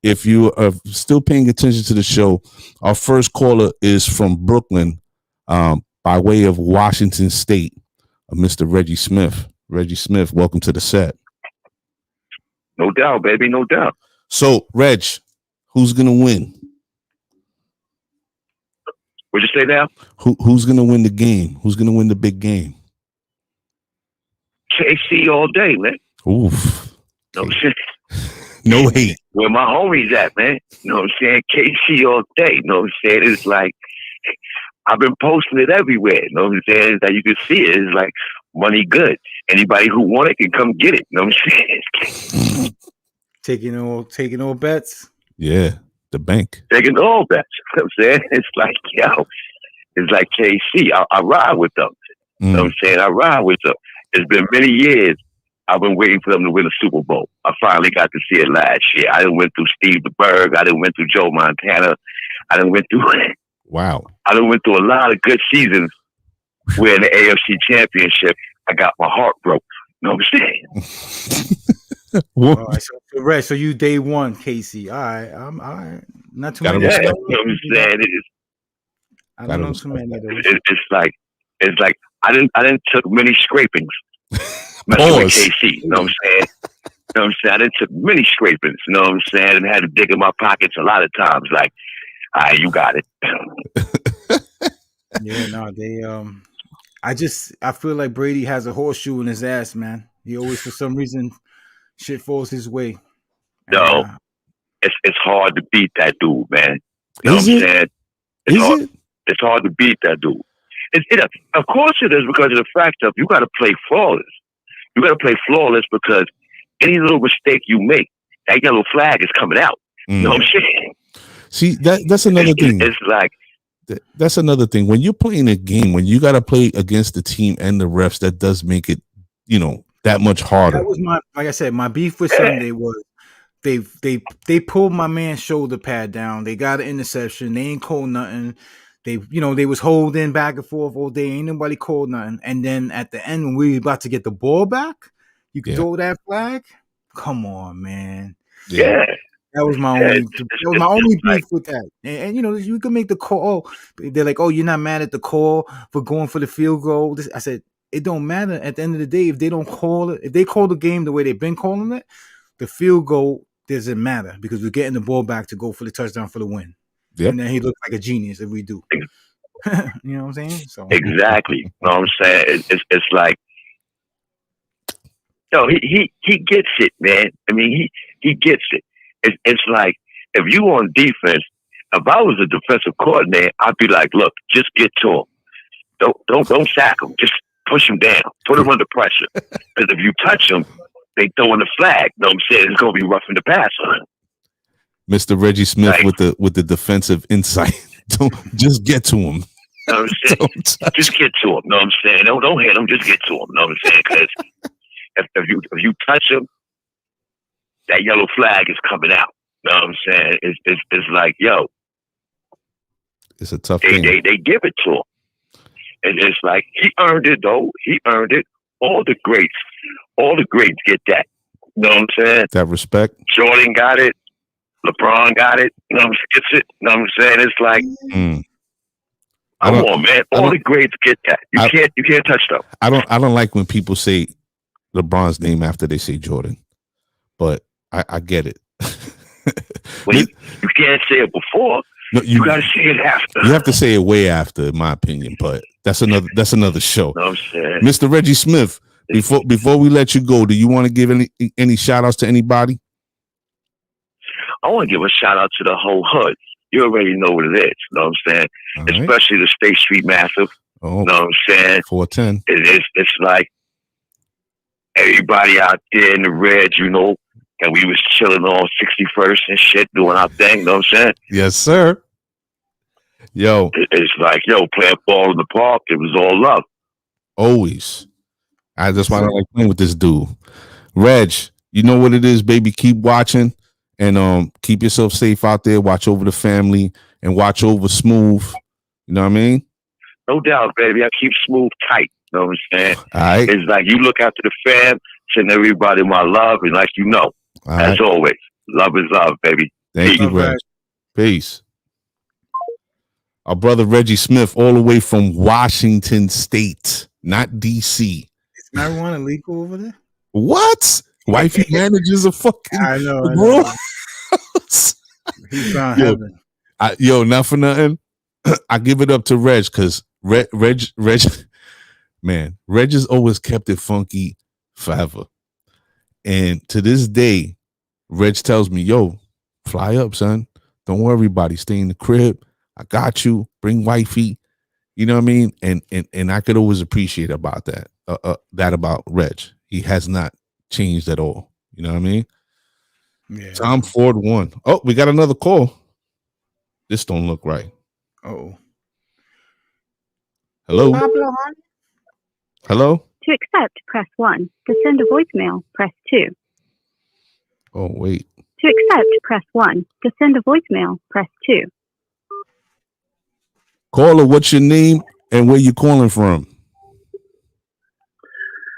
if you are still paying attention to the show, our first caller is from Brooklyn by way of Washington State, Mr. Reggie Smith. Reggie Smith, welcome to the set. No doubt, baby. No doubt. So, Reg, who's going to win? What'd you say now? Who's going to win the game? Who's going to win the big game? KC all day, man. Oof. No shit. No hate. Where my homies at, man? You know what I'm saying? KC all day. You know what I'm saying? It's like, I've been posting it everywhere. You know what I'm saying? It's that you can see it. It's like, money good. Anybody who want it can come get it. You know what I'm saying? Taking all bets. Yeah, the bank. Taking all bets. You know what I'm saying? It's like, it's like KC. I ride with them. You know what I'm saying? I ride with them. It's been many years. I've been waiting for them to win a Super Bowl. I finally got to see it last year. I done went through Steve DeBerg. I done went through Joe Montana. I done went through a lot of good seasons where in the AFC Championship, I got my heart broke. You know what I'm saying? All right, so you day one, Casey. All right, all right. Not too many. Yeah, you know what I'm saying? I don't know too many of those. It's like I didn't took many scrapings. Messing with KC, you know what I'm saying? I didn't took many scrapings, you know what I'm saying? And had to dig in my pockets a lot of times. Like All right, you got it. Yeah, no, they I feel like Brady has a horseshoe in his ass, man. He always, for some reason, shit falls his way. And No, it's hard to beat that dude, man. You know Is what I'm it? saying? Is it? It's hard to beat that dude. Of course it is, because of the fact of you got to play flawless. You got to play flawless because any little mistake you make, that yellow flag is coming out. You know what I'm saying? See, that's another thing. It's like, that's another thing. When you're playing a game, when you got to play against the team and the refs, that does make it, that much harder. that was like I said, my beef with Sunday was they pulled my man's shoulder pad down. They got an interception. They ain't called nothing. They was holding back and forth all day. Ain't nobody called nothing. And then at the end, when we were about to get the ball back, you could throw that flag. Come on, man. yeah. That was my only beef with that. And you can make the call. They're like, oh, you're not mad at the call for going for the field goal. I said, it don't matter. At the end of the day, if they don't call it, if they call the game the way they've been calling it, the field goal doesn't matter because we're getting the ball back to go for the touchdown for the win. Yep. And then he looks like a genius if we do. You know what I'm saying? So exactly. You know what I'm saying? It's like, he gets it, man. I mean, he gets it. It's like, if you on defense, if I was a defensive coordinator, I'd be like, look, just get to him. Don't sack him. Just push him down. Put him under pressure. Because if you touch him, they throwing the flag. You know what I'm saying? It's gonna be roughing the pass on him. Mr. Reggie Smith with the defensive insight. Don't just get to him. You know what I'm saying? Just get to him. You know what I'm saying? Don't hit him. Just get to him. You know what I'm saying? Because if you touch him, that yellow flag is coming out. You know what I'm saying? It's like, yo, it's a tough thing. They give it to him. And it's like, he earned it, though. He earned it. All the greats get that. You know what I'm saying? That respect. Jordan got it. LeBron got it. You know what I'm saying? Gets it. You know what I'm saying? It's like, come on, man. All the greats get that. You can't touch them. I don't like when people say LeBron's name after they say Jordan, but I get it. Well, you can't say it before. No, you got to say it after. You have to say it way after, in my opinion. But that's another show. No, I'm saying. Mr. Reggie Smith, before we let you go, do you want to give any shout outs to anybody? I want to give a shout out to the whole hood. You already know what it is. You know what I'm saying? All especially the State Street Massive. Oh, you know what I'm saying? 410. It's like everybody out there in the red, and we was chilling on 61st and shit, doing our thing. You know what I'm saying? Yes, sir. Yo. It's like, playing ball in the park. It was all love. Always. That's why I like playing with this dude. Reg, you know what it is, baby. Keep watching and keep yourself safe out there. Watch over the family and watch over Smooth. You know what I mean? No doubt, baby. I keep Smooth tight. You know what I'm saying? All right. It's like you look after the fam, send everybody my love, and like as always, love is love, baby. Thank you, Reg. Peace. Our brother Reggie Smith, all the way from Washington State, not D.C. Is marijuana legal over there? What? Wifey manages a fucking. I know. He's found heaven. Not for nothing. I give it up to Reg because Reg, man, Reg has always kept it funky forever. And to this day, Reg tells me, yo, fly up, son. Don't worry about it. Stay in the crib. I got you. Bring wifey. You know what I mean? And I could always appreciate about that. That about Reg. He has not changed at all. You know what I mean? Yeah. Tom Ford won. Oh, we got another call. This don't look right. Oh. Hello? Hello? To accept, press 1. To send a voicemail, press 2. Oh, wait. To accept, press 1. To send a voicemail, press 2. Caller, what's your name and where you calling from?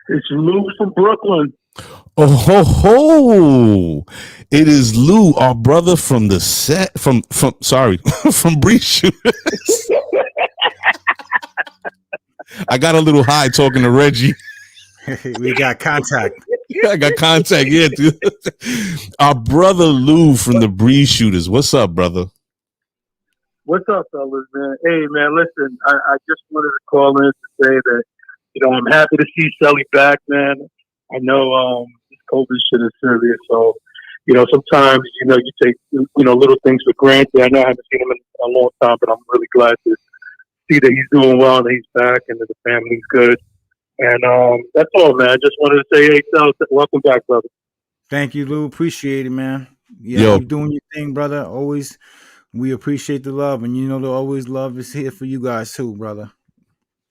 It's Lou from Brooklyn. Oh, ho, ho. It is Lou, our brother from the set, from Breeze Shooters. I got a little high talking to Reggie. We got contact. Yeah, I got contact. Yeah, dude. Our brother Lou from the Breeze Shooters. What's up, brother? It's Lou from Brooklyn. Oh, ho, ho. It is Lou, our brother from the set, from Sorry, from Breeze Shooters. I got a little high talking to Reggie. I got contact. Yeah, I got contact. Yeah, our brother Lou from the Breeze Shooters. What's up, brother? What's up, fellas, man? Hey, man, listen, I just wanted to call in to say that, I'm happy to see Celi back, man. I know this COVID shit is serious, so, sometimes, you take, little things for granted. I know I haven't seen him in a long time, but I'm really glad to see that he's doing well, that he's back, and that the family's good. And that's all, man. I just wanted to say, hey, Celi, welcome back, brother. Thank you, Lou. Appreciate it, man. Yeah, Yo. keep doing your thing, brother. Always, we appreciate the love, and the always love is here for you guys too, brother.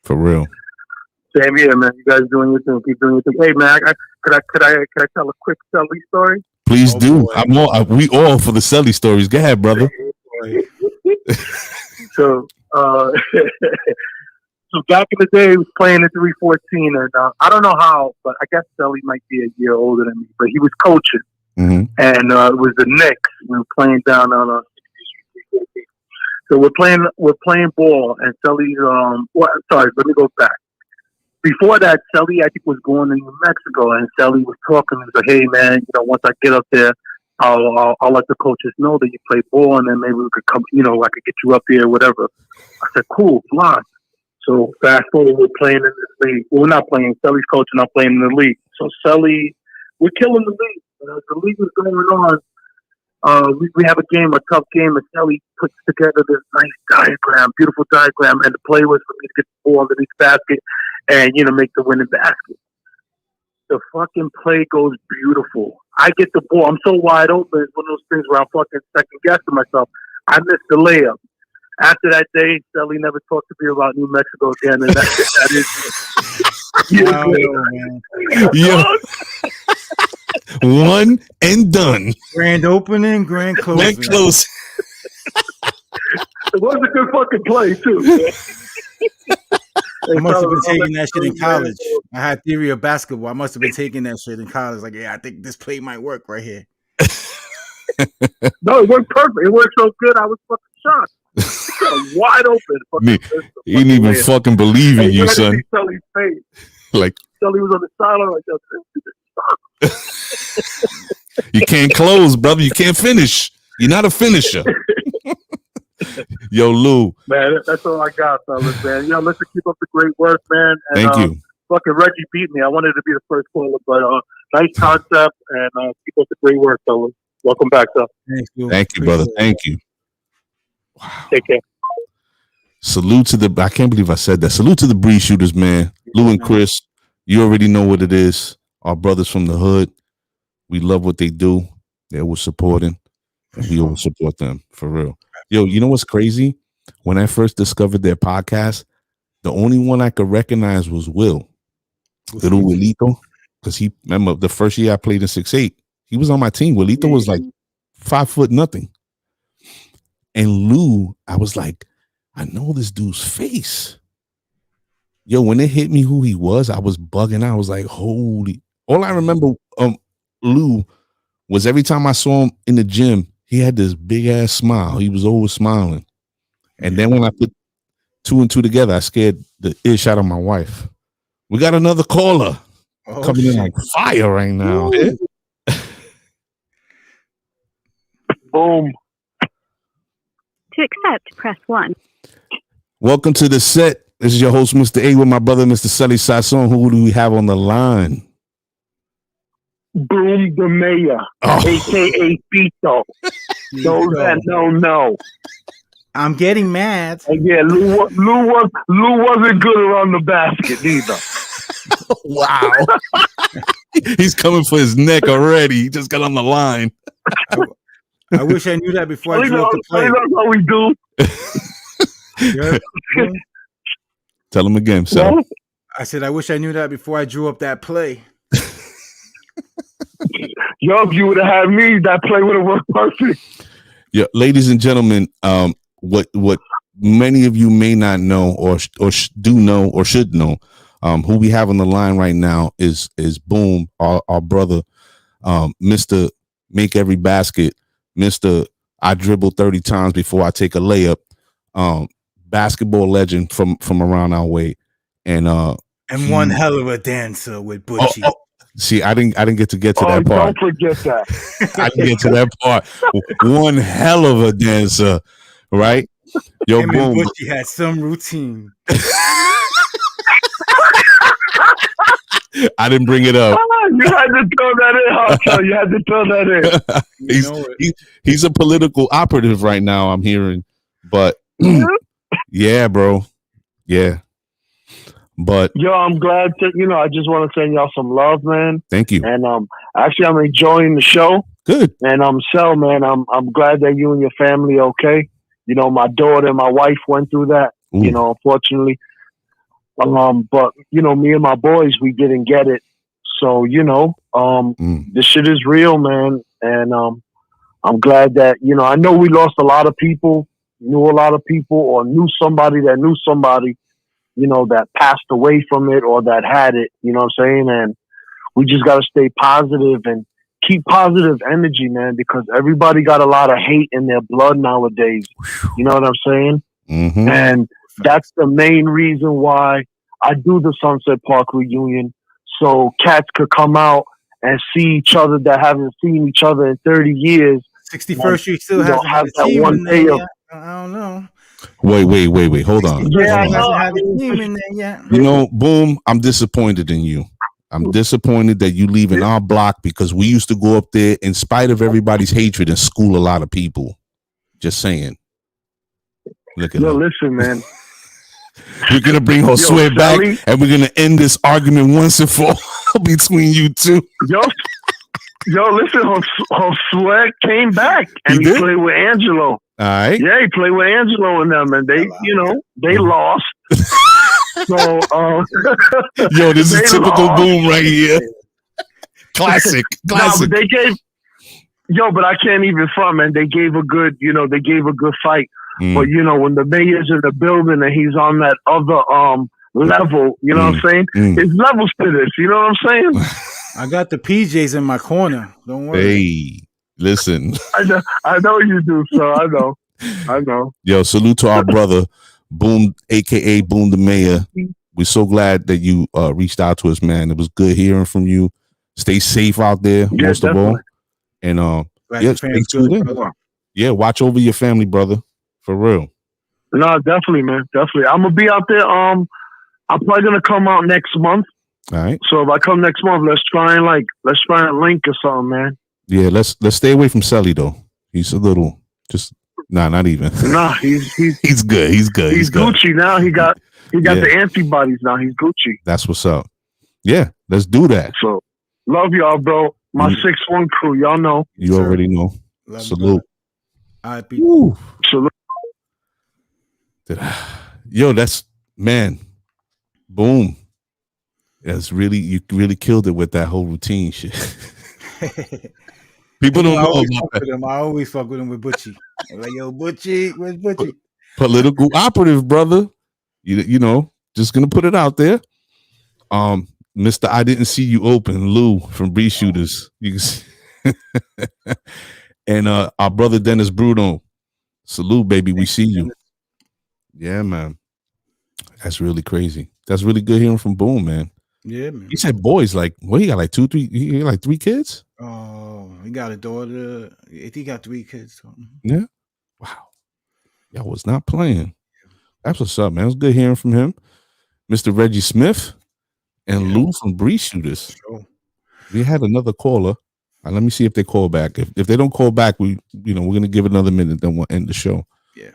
For real. Same here, man. You guys doing your thing. Keep doing your thing. Hey, man, could I tell a quick Celi story? Please do. Boy. We all for the Celi stories. Go ahead, brother. So, so back in the day, he was playing in 314, and I don't know how, but I guess Celi might be a year older than me, but he was coaching, and it was the Knicks. We were playing down on 60th Street. So we're playing ball, and Celi's sorry, let me go back. Before that, Celi, I think, was going to New Mexico, and Celi was talking. He was like, "Hey, man, once I get up there, I'll let the coaches know that you play ball, and then maybe we could come. I could get you up here, whatever." I said, "Cool, fly." So fast forward, we're playing in this league. Well, we're not playing. Celi's coaching. I'm playing in the league. So Celi, we're killing the league. The league is going on. We have a tough game, and Celi puts together this nice diagram, beautiful diagram, and the play was for me to get the ball underneath the basket and, make the winning basket. The fucking play goes beautiful. I get the ball. I'm so wide open. It's one of those things where I'm fucking second guessing myself. I missed the layup. After that day, Celi never talked to me about New Mexico again, and that is Yeah. One and done. Grand opening, grand closing. Grand close. It was a good fucking play too. I must have been taking that shit in college. I had theory of basketball. I must have been taking that shit in college. Like, yeah, I think this play might work right here. No, it worked perfect. It worked so good, I was fucking shocked. Wide open. He didn't even fucking believe in you, son. Celi's face. Like Celi was on the sideline like that. You can't close, brother. You can't finish. You're not a finisher. Yo, Lou. Man, that's all I got, fellas, man. Let's keep up the great work, man. And, thank you. Fucking Reggie beat me. I wanted to be the first caller, but nice concept, and keep up the great work, fellas. Welcome back, sir. Thank you, brother. Thank you. Wow. Take care. Salute to I can't believe I said that. Salute to the Breeze Shooters, man. Lou and Chris, you already know what it is. Our brothers from the hood. We love what they do. They're always supporting. And we always support them, for real. Yo, you know what's crazy? When I first discovered their podcast, the only one I could recognize was Will. Little Willito. Because remember, the first year I played in 6'8", he was on my team. Willito was like 5 foot nothing. And Lou, I was like, I know this dude's face. Yo, when it hit me who he was, I was bugging out. I was like, holy. All I remember, Lou, was every time I saw him in the gym, he had this big ass smile. He was always smiling. And then when I put 2 and 2 together, I scared the ish out of my wife. We got another caller coming in like fire right now. Boom. To accept, press 1. Welcome to the set. This is your host, Mr. A, with my brother, Mr. Celi Sazon. Who do we have on the line? Boom the mayor, a.k.a. Pito. Those that don't know. I'm getting mad. Yeah, Lou wasn't good around the basket either. Wow. He's coming for his neck already. He just got on the line. I wish I knew that before I drew up the play. That's how we do. Tell him again, sir. I said, I wish I knew that before I drew up that play. Yo, if you would have had me, that play would have worked perfect. Yeah, ladies and gentlemen, what many of you may not know or do know or should know, who we have on the line right now is Boom, our brother, Mr. Make Every Basket, Mr. I dribble 30 times before I take a layup, basketball legend from around our way, and one hell of a dancer with Butchie. See, I didn't get to that part. Don't forget that. I didn't get to that part. One hell of a dancer, right? Yo, Him and boom. Bushy had some routine. I didn't bring it up. You had to throw that in, Hawk. You had to throw that in. He's a political operative right now, I'm hearing. But yeah, bro. Yeah. But yo, I'm glad to, I just want to send y'all some love, man. Thank you. And actually I'm enjoying the show. Good. And Sel, man, I'm glad that you and your family okay. My daughter and my wife went through that, Ooh. Unfortunately. But me and my boys, we didn't get it. So, this shit is real, man. And I'm glad that, I know we lost a lot of people, knew a lot of people, or knew somebody that knew somebody, that passed away from it or that had it, you know what I'm saying? And we just got to stay positive and keep positive energy, man, because everybody got a lot of hate in their blood nowadays. You know what I'm saying? Mm-hmm. And that's the main reason why I do the Sunset Park reunion, so cats could come out and see each other that haven't seen each other in 30 years. 61st Street still hasn't had a team in there yet. I don't know. Wait. Hold on. Yeah, hasn't had a team in there yet. Boom, I'm disappointed in you. I'm disappointed that you leaving our block because we used to go up there in spite of everybody's hatred and school a lot of people. Just saying. Look at listen, man. We're gonna bring Josue back, and we're gonna end this argument once and for all between you two. Yo, listen, Josue came back and he played with Angelo. All right. Yeah, he played with Angelo and them, and they, they lost. So, yo, this is typical Boom right here. Classic. Nah, but they gave, but I can't even front, man. They gave a good fight. But when the mayor's in the building and he's on that other level, you know what I'm saying? It's levels to this, you know what I'm saying? I got the PJs in my corner. Don't worry. Hey, listen. I know you do, so I know. Yo, salute to our brother, Boom, aka Boom the Mayor. We're so glad that you reached out to us, man. It was good hearing from you. Stay safe out there, most of all. And stay tuned in. Yeah, watch over your family, brother. For real. No, definitely, man. Definitely. I'm gonna be out there. I'm probably gonna come out next month. All right. So if I come next month, let's try and link or something, man. Yeah, let's stay away from Celi though. He's a little not even. Nah, he's good. He's good. He's Gucci now. He got the antibodies now. He's Gucci. That's what's up. Yeah, let's do that. So love y'all, bro. My 6-1 crew, y'all know. You already know. Love salute. Salute. Yo, that's man. Boom. That's you really killed it with that whole routine shit. People don't know about that. I always fuck with him with Butchie. I'm like, yo, Butchie, where's Butchie? Political operative, brother. You know, just gonna put it out there. Mr. I didn't see you open, Lou from Bree Shooters. You can see. And our brother Dennis Bruno. Salute, baby. We see you. Yeah, man. That's really crazy. That's really good hearing from Boom, man. Yeah, man. He said boys, like, what, he got like 2, 3, he got like 3 kids? Oh, he got a daughter. He got 3 kids. Yeah. Wow. Y'all was not playing. That's what's up, man. It was good hearing from him. Mr. Reggie Smith and Lou from Bree Shooters. Sure. We had another caller. Let me see if they call back. If they don't call back, we're gonna give it another minute, then we'll end the show. Yeah.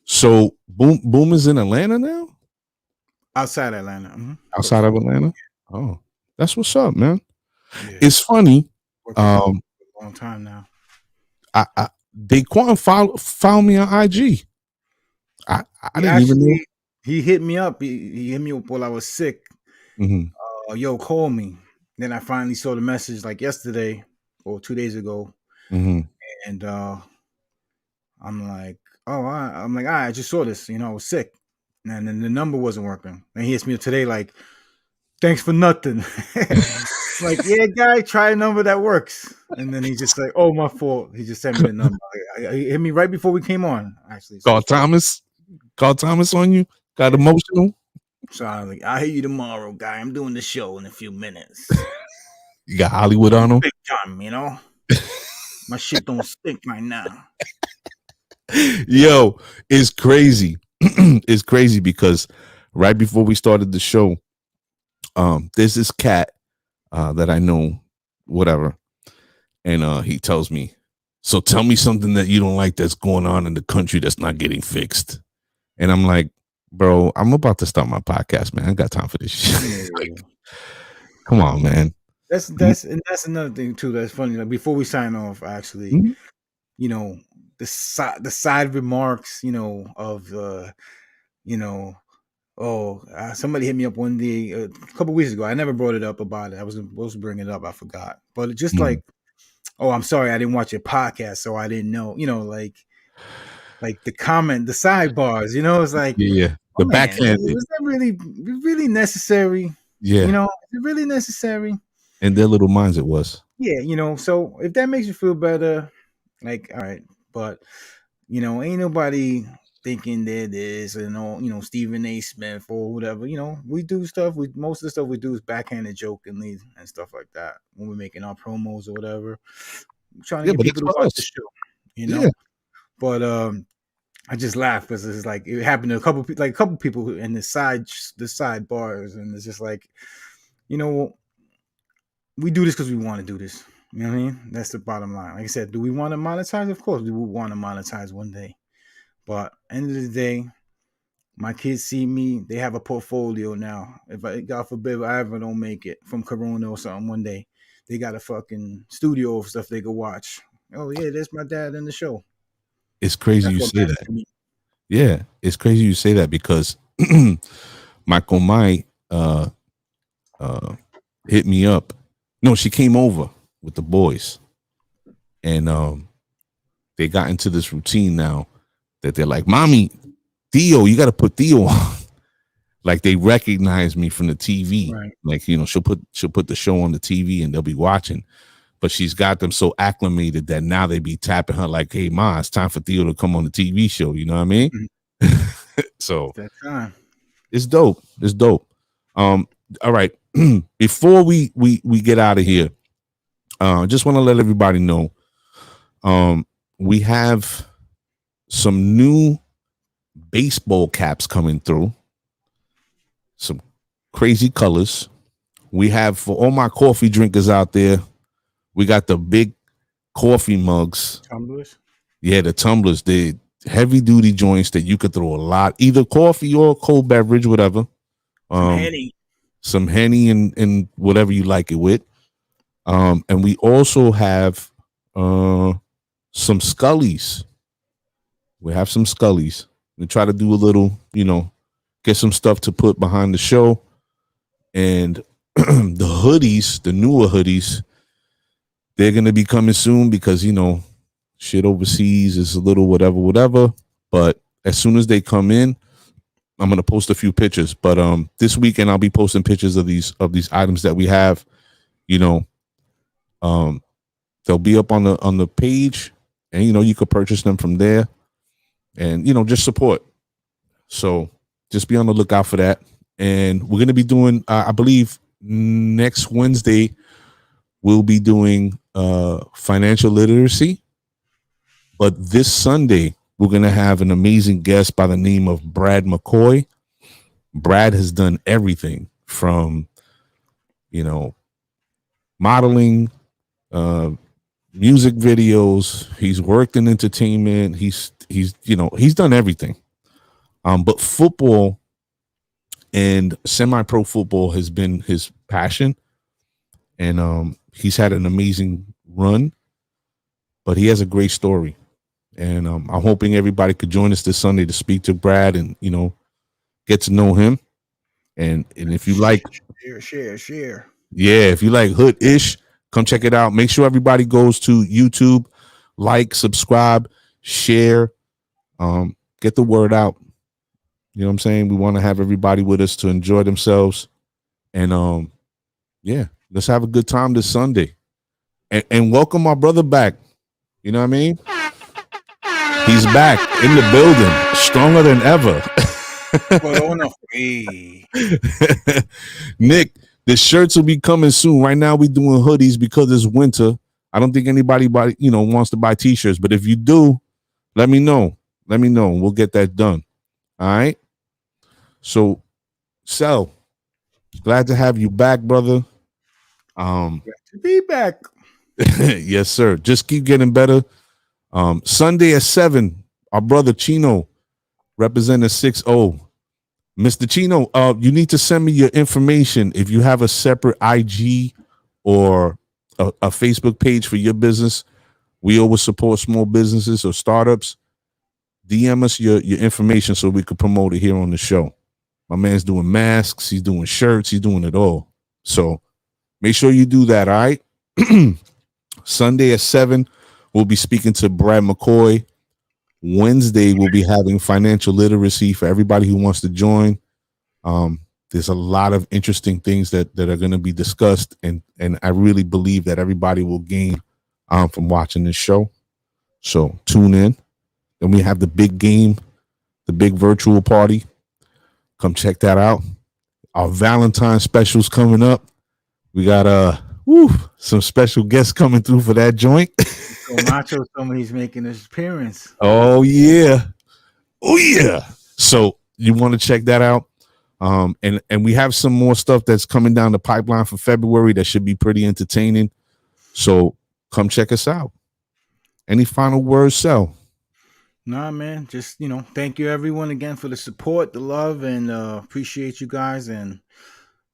So Boom is in Atlanta now? Outside Atlanta. Mm-hmm. Outside of Atlanta? Oh, that's what's up, man. Yeah. It's funny. For a long time now. Daquan found me on IG. I didn't even know. He hit me up. He hit me up while I was sick. Mm-hmm. Yo, call me. Then I finally saw the message like yesterday or 2 days ago. Mm-hmm. And I'm like, all right, I just saw this. I was sick. And then the number wasn't working. And he hits me today like, thanks for nothing. Like, yeah, guy, try a number that works. And then he's just like, oh, my fault. He just sent me the number. He hit me right before we came on, actually. Call Thomas on you? Got emotional? So I was like, I'll hit you tomorrow, guy. I'm doing the show in a few minutes. You got Hollywood on him? Big time, My shit don't stink right now. Yo, it's crazy. It's crazy because right before we started the show, there's this cat that I know, whatever, and he tells me, so tell me something that you don't like that's going on in the country that's not getting fixed. And I'm like, bro, I'm about to start my podcast, man. I ain't got time for this shit. Like, come on, man. That's another thing too. That's funny. Like before we sign off, actually, you know, the side remarks, you know, of you know, somebody hit me up one day a couple weeks ago. I never brought it up about it. I was supposed to bring it up. I forgot. But it just like, oh, I'm sorry, I didn't watch your podcast, so I didn't know. You know, like the comment, the sidebars. You know, it's like, yeah. The backhand. Was that really necessary? Yeah. You know, is it really necessary? In their little minds, it was. Yeah, you know. So if that makes you feel better, like, all right, but you know, ain't nobody thinking that there's you know, Stephen A. Smith or whatever. You know, we do stuff. Most of the stuff we do is backhanded jokingly and stuff like that when we're making our promos or whatever. We're trying to get people to watch the show, you know. Yeah. But I just laugh because it's like it happened to a couple people in the sidebars, and it's just like, you know, we do this because we want to do this. You know what I mean? That's the bottom line. Like I said, do we want to monetize? Of course, we will want to monetize one day. But end of the day, my kids see me. They have a portfolio now. If I, God forbid, I ever don't make it from Corona or something one day, they got a fucking studio of stuff they could watch. Oh yeah, there's my dad in the show. It's crazy you say that. Yeah, it's crazy you say that because Michael Mai hit me up. No, she came over with the boys, and they got into this routine now that they're like, "Mommy, Theo, you got to put Theo on." Like they recognize me from the TV. Right. Like, you know, she'll put the show on the TV and they'll be watching. But she's got them so acclimated that now they be tapping her like, "Hey, Ma, it's time for Theo to come on the TV show." You know what I mean? Mm-hmm. So that's time. It's dope. It's dope. All right. Before we get out of here, just want to let everybody know, we have some new baseball caps coming through. Some crazy colors. We have, for all my coffee drinkers out there, we got the big coffee mugs. Tumblers? Yeah, the tumblers. The heavy duty joints that you could throw a lot, either coffee or cold beverage, whatever. Some Henny and whatever you like it with. And we also have some Scullies. We have some Scullies. We try to do a little, you know, get some stuff to put behind the show. And the hoodies, the newer hoodies, they're going to be coming soon because, you know, shit overseas is a little whatever. But as soon as they come in, I'm going to post a few pictures. But this weekend, I'll be posting pictures of these items that we have. You know, they'll be up on the page, and, you know, you could purchase them from there and, you know, just support. So just be on the lookout for that. And we're going to be doing, I believe next Wednesday, we'll be doing financial literacy. But this Sunday, we're going to have an amazing guest by the name of Brad McCoy. Brad has done everything from, you know, modeling, music videos. He's worked in entertainment. He's you know, he's done everything. But football and semi-pro football has been his passion. And he's had an amazing run. But he has a great story. And I'm hoping everybody could join us this Sunday to speak to Brad and, you know, get to know him. And if you like share. Yeah, if you like hood-ish, come check it out. Make sure everybody goes to YouTube, like, subscribe, share, get the word out. You know what I'm saying? We want to have everybody with us to enjoy themselves. And yeah, let's have a good time this Sunday. And welcome my brother back. You know what I mean? He's back in the building, stronger than ever. Nick, the shirts will be coming soon. Right now, we're doing hoodies because it's winter. I don't think anybody wants to buy t-shirts, but if you do, let me know. Let me know. We'll get that done. All right. So, Cel, glad to have you back, brother. Glad to be back. Yes, sir. Just keep getting better. Sunday at 7, our brother Chino, representing 6-0. Mr. Chino, you need to send me your information. If you have a separate IG or a Facebook page for your business, we always support small businesses or startups. DM us your information so we could promote it here on the show. My man's doing masks, he's doing shirts, he's doing it all. So make sure you do that, all right? Sunday at 7, we'll be speaking to Brad McCoy. Wednesday, we'll be having financial literacy for everybody who wants to join. There's a lot of interesting things that are going to be discussed, and I really believe that everybody will gain from watching this show. So tune in. Then we have the big game, the big virtual party. Come check that out. Our Valentine specials coming up. We got some special guests coming through for that joint. So Macho told me he's making his appearance. Oh yeah. So you want to check that out. And we have some more stuff that's coming down the pipeline for February that should be pretty entertaining. So come check us out. Any final words, Cel? Nah, man. Just, thank you everyone again for the support, the love, and appreciate you guys. And,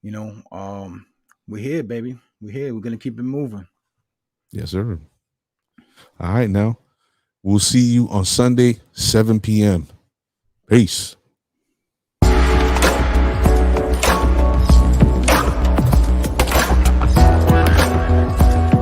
we're here, baby. We're here. We're going to keep it moving. Yes, sir. All right, now. We'll see you on Sunday, 7 p.m. Peace.